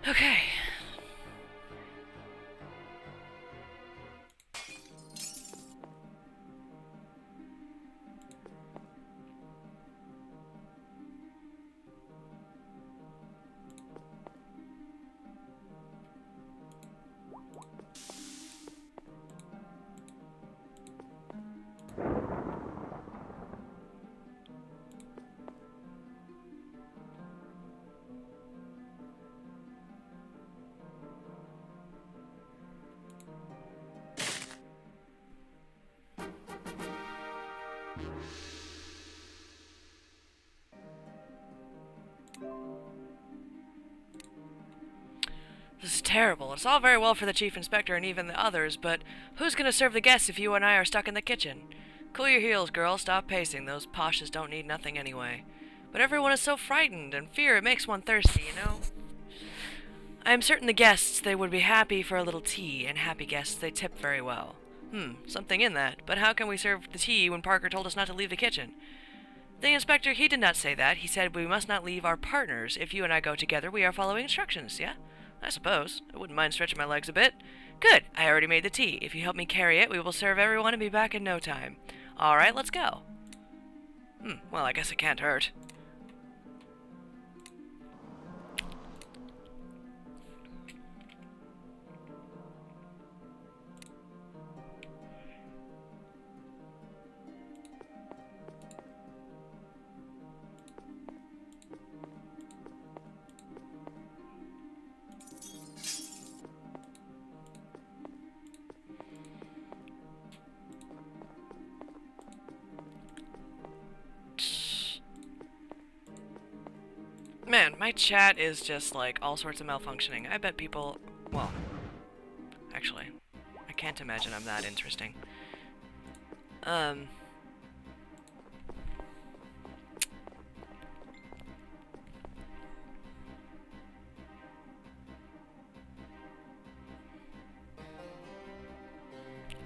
[SPEAKER 1] Okay. This is terrible. It's all very well for the Chief Inspector and even the others, but who's gonna serve the guests if you and I are stuck in the kitchen? Cool your heels, girl. Stop pacing. Those poshes don't need nothing anyway. But everyone is so frightened, and fear, it makes one thirsty, you know? I am certain the guests, they would be happy for a little tea, and happy guests, they tip very well. Something in that. But how can we serve the tea when Parker told us not to leave the kitchen? The inspector, he did not say that. He said we must not leave our partners. If you and I go together, we are following instructions, yeah? I suppose. I wouldn't mind stretching my legs a bit. Good. I already made the tea. If you help me carry it, we will serve everyone and be back in no time. All right, let's go. Well, I guess it can't hurt. Man, my chat is just like all sorts of malfunctioning. I bet people, well, actually, I can't imagine I'm that interesting. I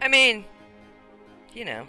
[SPEAKER 1] mean, you know.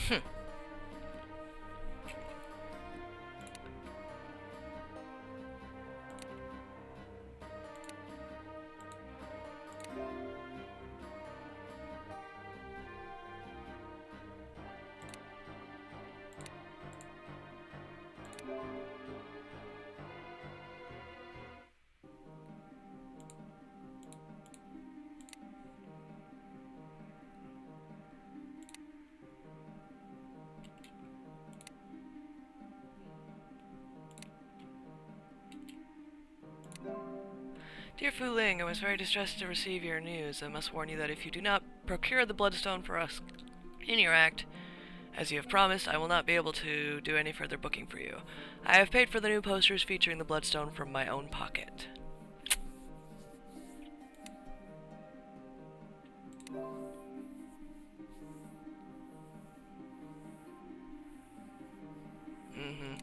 [SPEAKER 1] Hm. Dear Fu Ling, I was very distressed to receive your news. I must warn you that if you do not procure the bloodstone for us in your act, as you have promised, I will not be able to do any further booking for you. I have paid for the new posters featuring the bloodstone from my own pocket. Mm-hmm.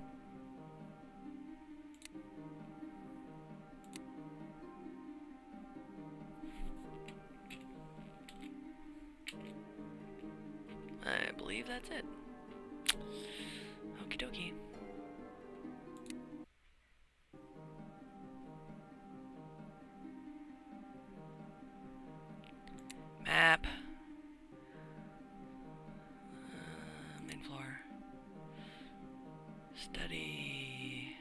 [SPEAKER 1] I believe that's it. Okie dokie. Map. Main floor. Study.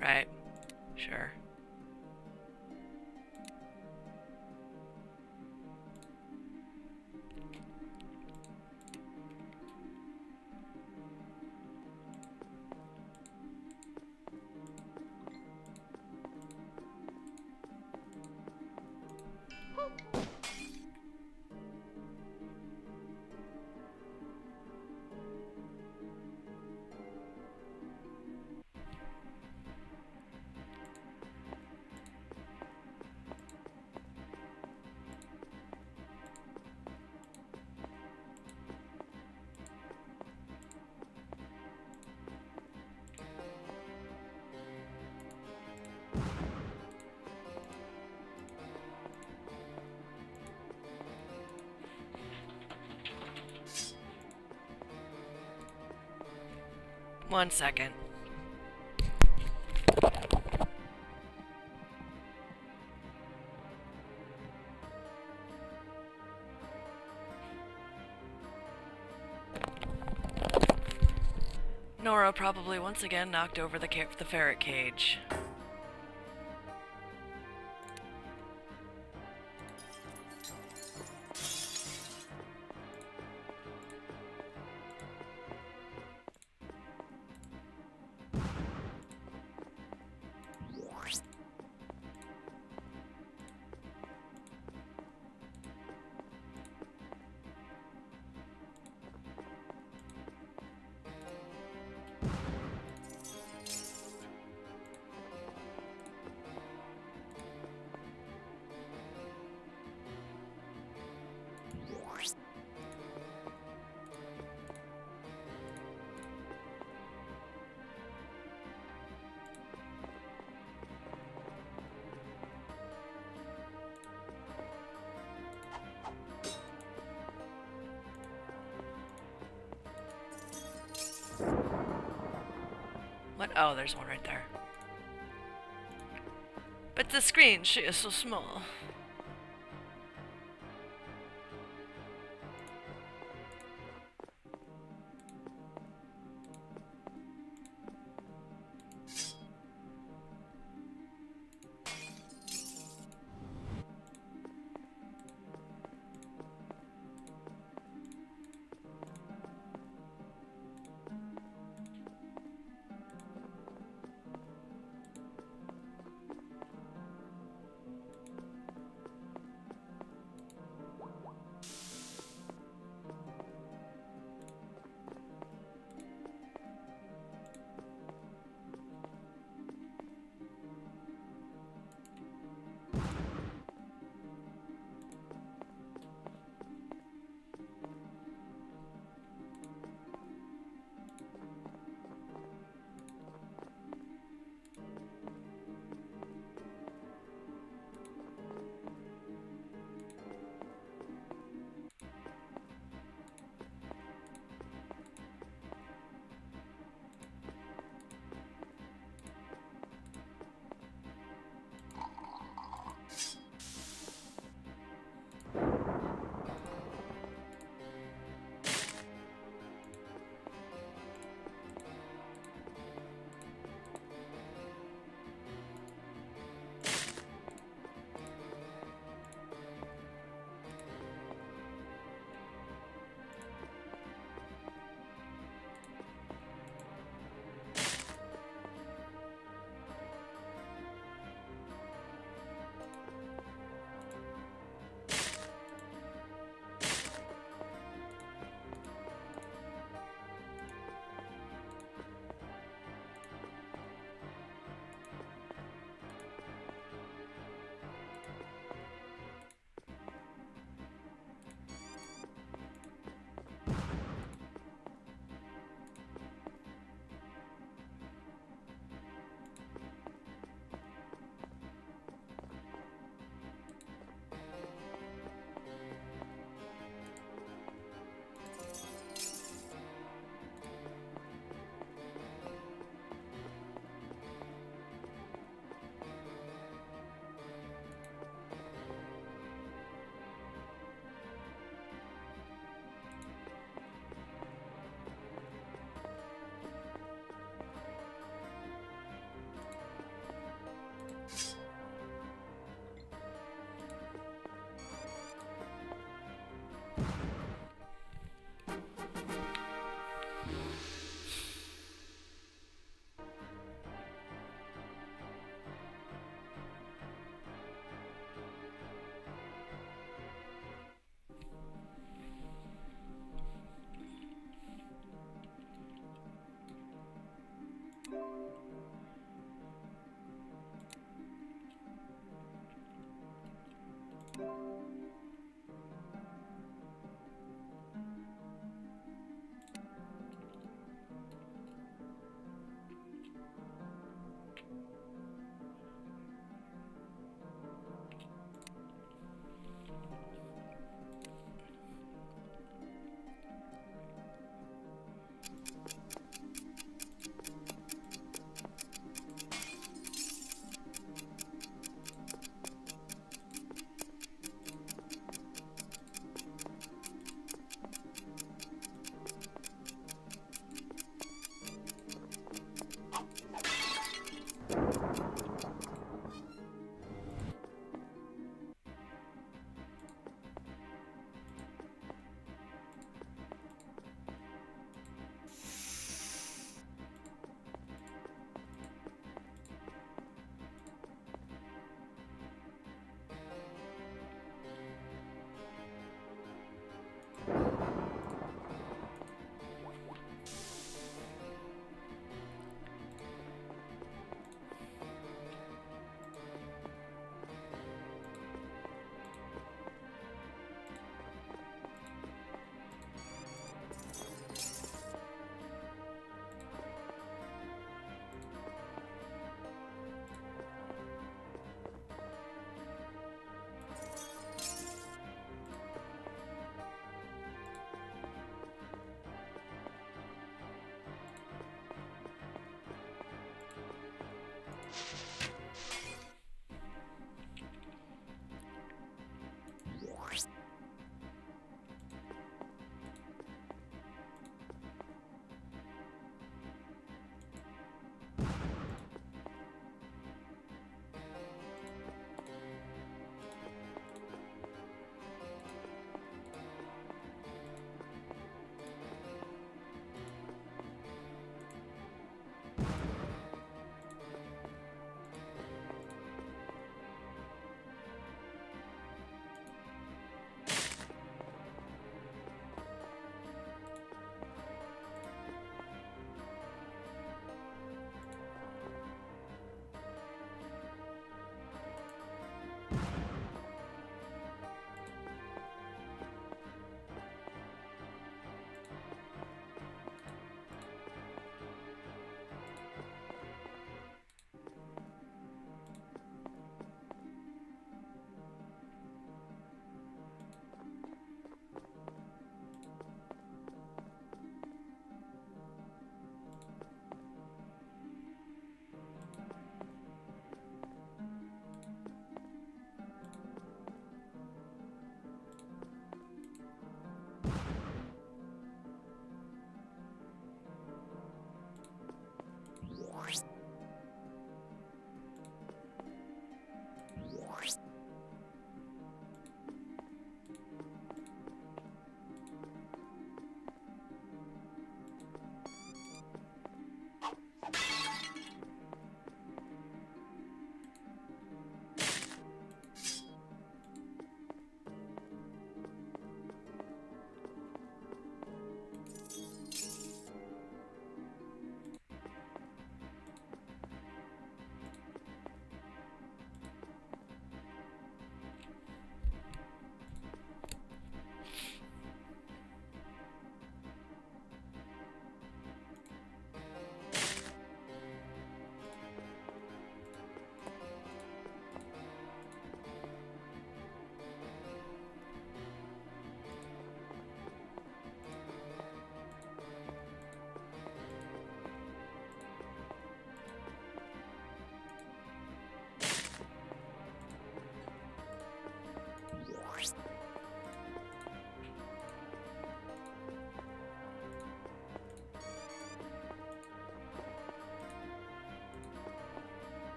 [SPEAKER 1] Right. Sure. One second. Nora probably once again knocked over the ferret cage. What? Oh, there's one right there. But the screen, she is so small.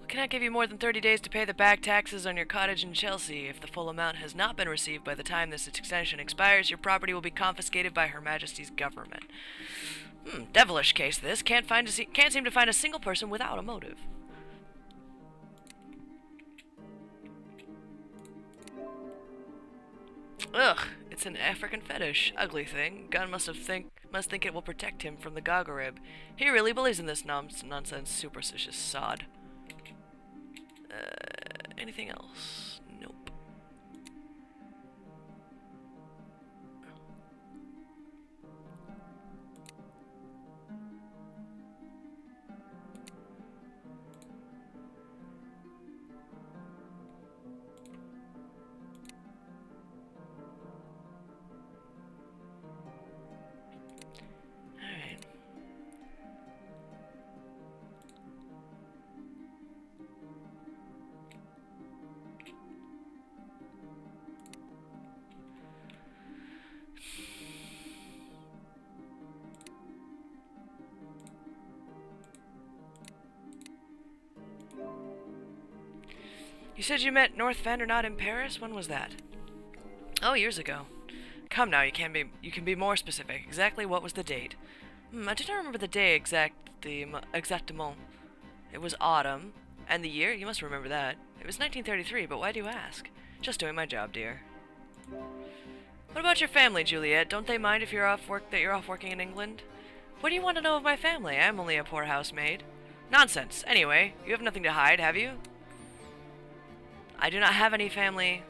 [SPEAKER 1] We cannot give you more than 30 days to pay the back taxes on your cottage in Chelsea. If the full amount has not been received by the time this extension expires, your property will be confiscated by Her Majesty's government. Devilish case this. Can't seem to find a single person without a motive. Ugh, it's an African fetish. Ugly thing. Gun must think it will protect him from the Gogorib. He really believes in this nonsense, superstitious sod. Anything else? Nope. You said you met North Vandernot in Paris? When was that? Oh, years ago. Come now, you can be more specific. Exactly what was the date? I do not remember the day exactement. It was autumn. And the year? You must remember that. It was 1933, but why do you ask? Just doing my job, dear. What about your family, Juliet? Don't they mind if you're off working in England? What do you want to know of my family? I'm only a poor housemaid. Nonsense. Anyway, you have nothing to hide, have you? I do not have any family.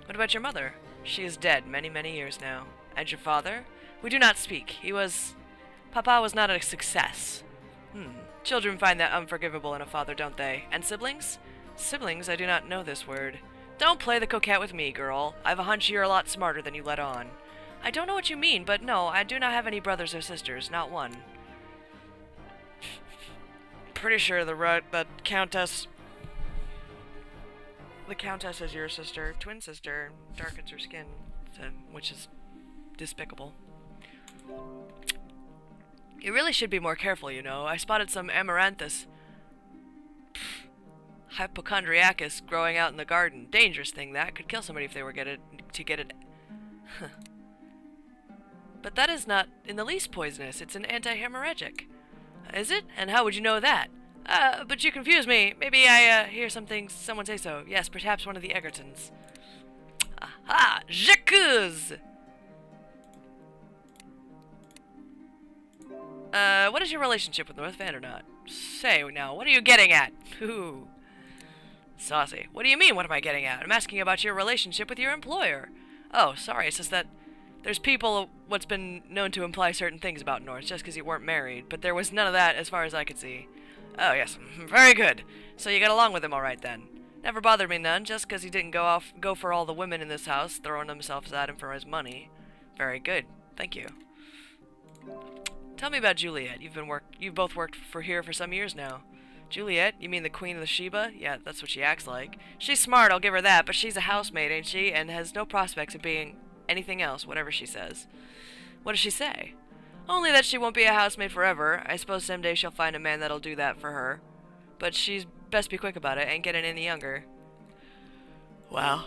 [SPEAKER 1] What about your mother? She is dead many, many years now. And your father? We do not speak. Papa was not a success. Children find that unforgivable in a father, don't they? And siblings? Siblings? I do not know this word. Don't play the coquette with me, girl. I've a hunch you're a lot smarter than you let on. I don't know what you mean, but no, I do not have any brothers or sisters. Not one. Pretty sure the Countess... The Countess is your sister, twin sister, darkens her skin, which is despicable. You really should be more careful, you know. I spotted some amaranthus hypochondriacus growing out in the garden. Dangerous thing that. Could kill somebody if they were to get it. But that is not in the least poisonous. It's an anti-hemorrhagic. Is it? And how would you know that? But you confuse me. Maybe I hear someone say so. Yes, perhaps one of the Egertons. Aha! J'accuse! What is your relationship with North Vandernot? Say now, what are you getting at? Ooh. Saucy. What do you mean, what am I getting at? I'm asking about your relationship with your employer. Oh, sorry, it's just that there's what's been known to imply certain things about North, just because you weren't married, but there was none of that as far as I could see. Oh, yes. Very good. So you got along with him all right, then. Never bothered me none, just because he didn't go for all the women in this house, throwing themselves at him for his money. Very good. Thank you. Tell me about Juliet. You've both worked here for some years now. Juliet? You mean the Queen of the Sheba? Yeah, that's what she acts like. She's smart, I'll give her that, but she's a housemaid, ain't she? And has no prospects of being anything else, whatever she says. What does she say? Only that she won't be a housemaid forever. I suppose someday she'll find a man that'll do that for her. But she's best be quick about it, ain't getting any younger. Wow.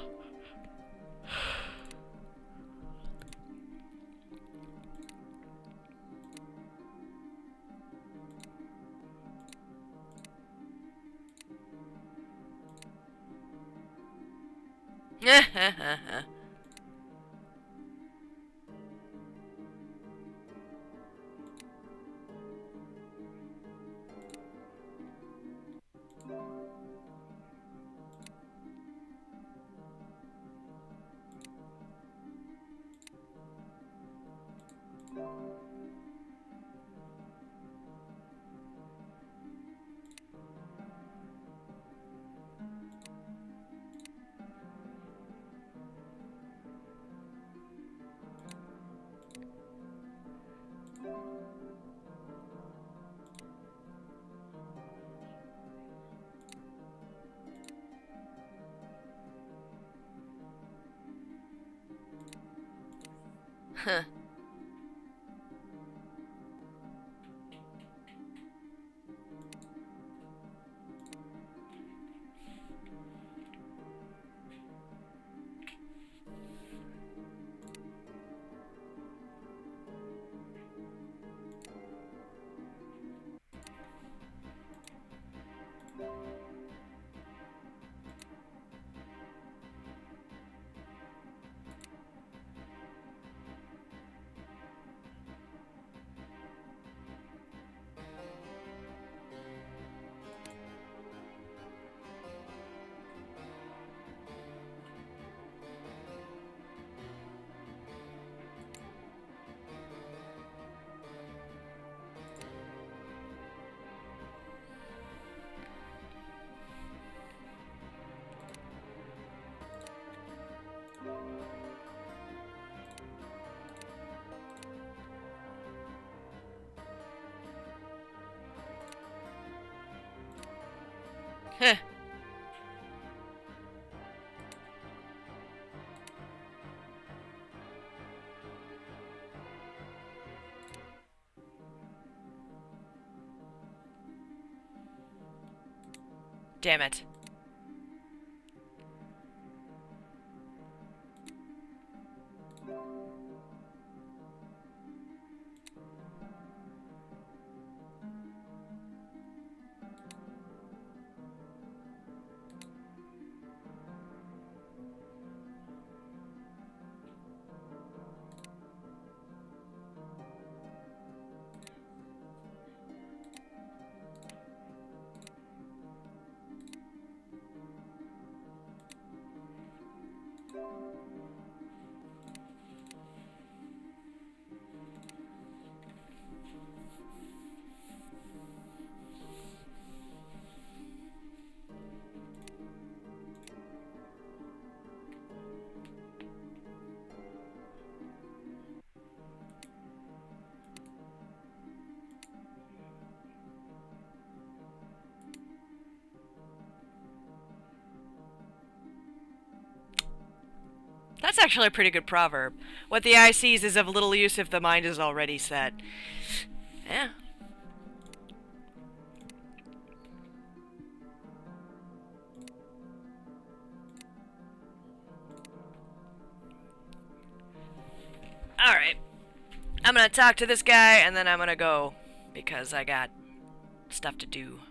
[SPEAKER 1] Huh. Heh. Damn it. That's actually a pretty good proverb. What the eye sees is of little use if the mind is already set. Yeah. Alright. I'm gonna talk to this guy and then I'm gonna go. Because I got stuff to do.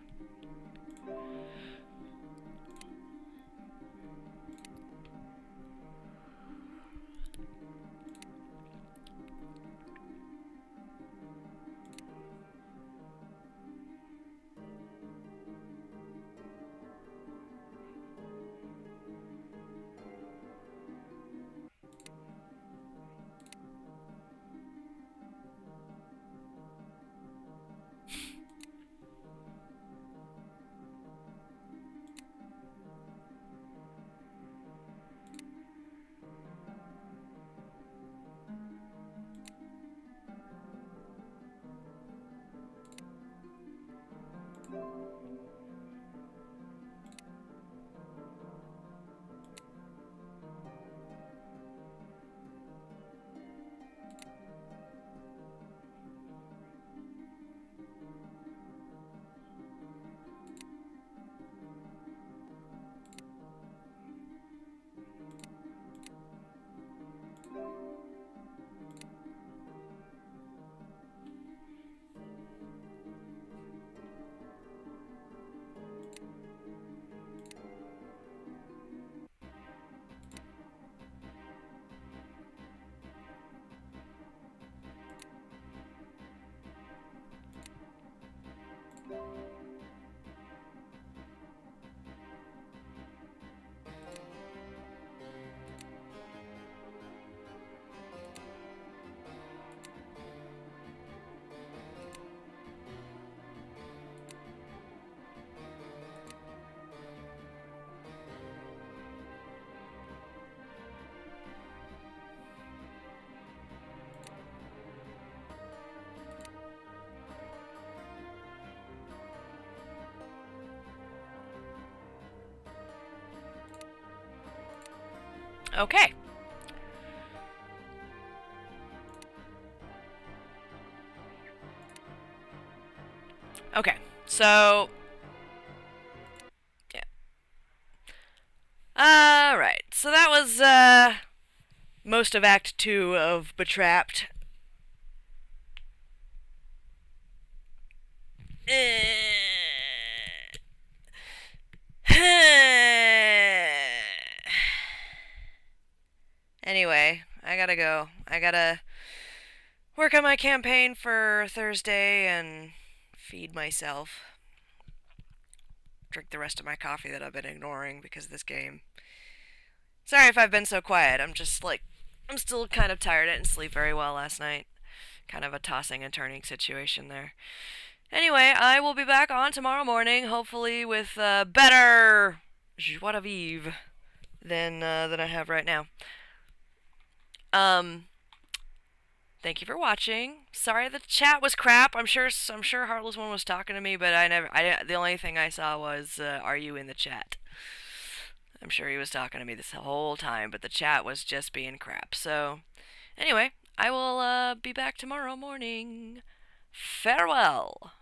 [SPEAKER 1] Okay. Okay. So, yeah. Alright. So that was, most of Act 2 of Betrapped. Anyway, I gotta go. I gotta work on my campaign for Thursday and feed myself. Drink the rest of my coffee that I've been ignoring because of this game. Sorry if I've been so quiet. I'm still kind of tired. I didn't sleep very well last night. Kind of a tossing and turning situation there. Anyway, I will be back on tomorrow morning, hopefully with better joie de vivre than I have right now. Thank you for watching. Sorry the chat was crap. I'm sure Heartless One was talking to me, but the only thing I saw was are you in the chat? I'm sure he was talking to me this whole time, but the chat was just being crap. So, anyway, I will be back tomorrow morning. Farewell.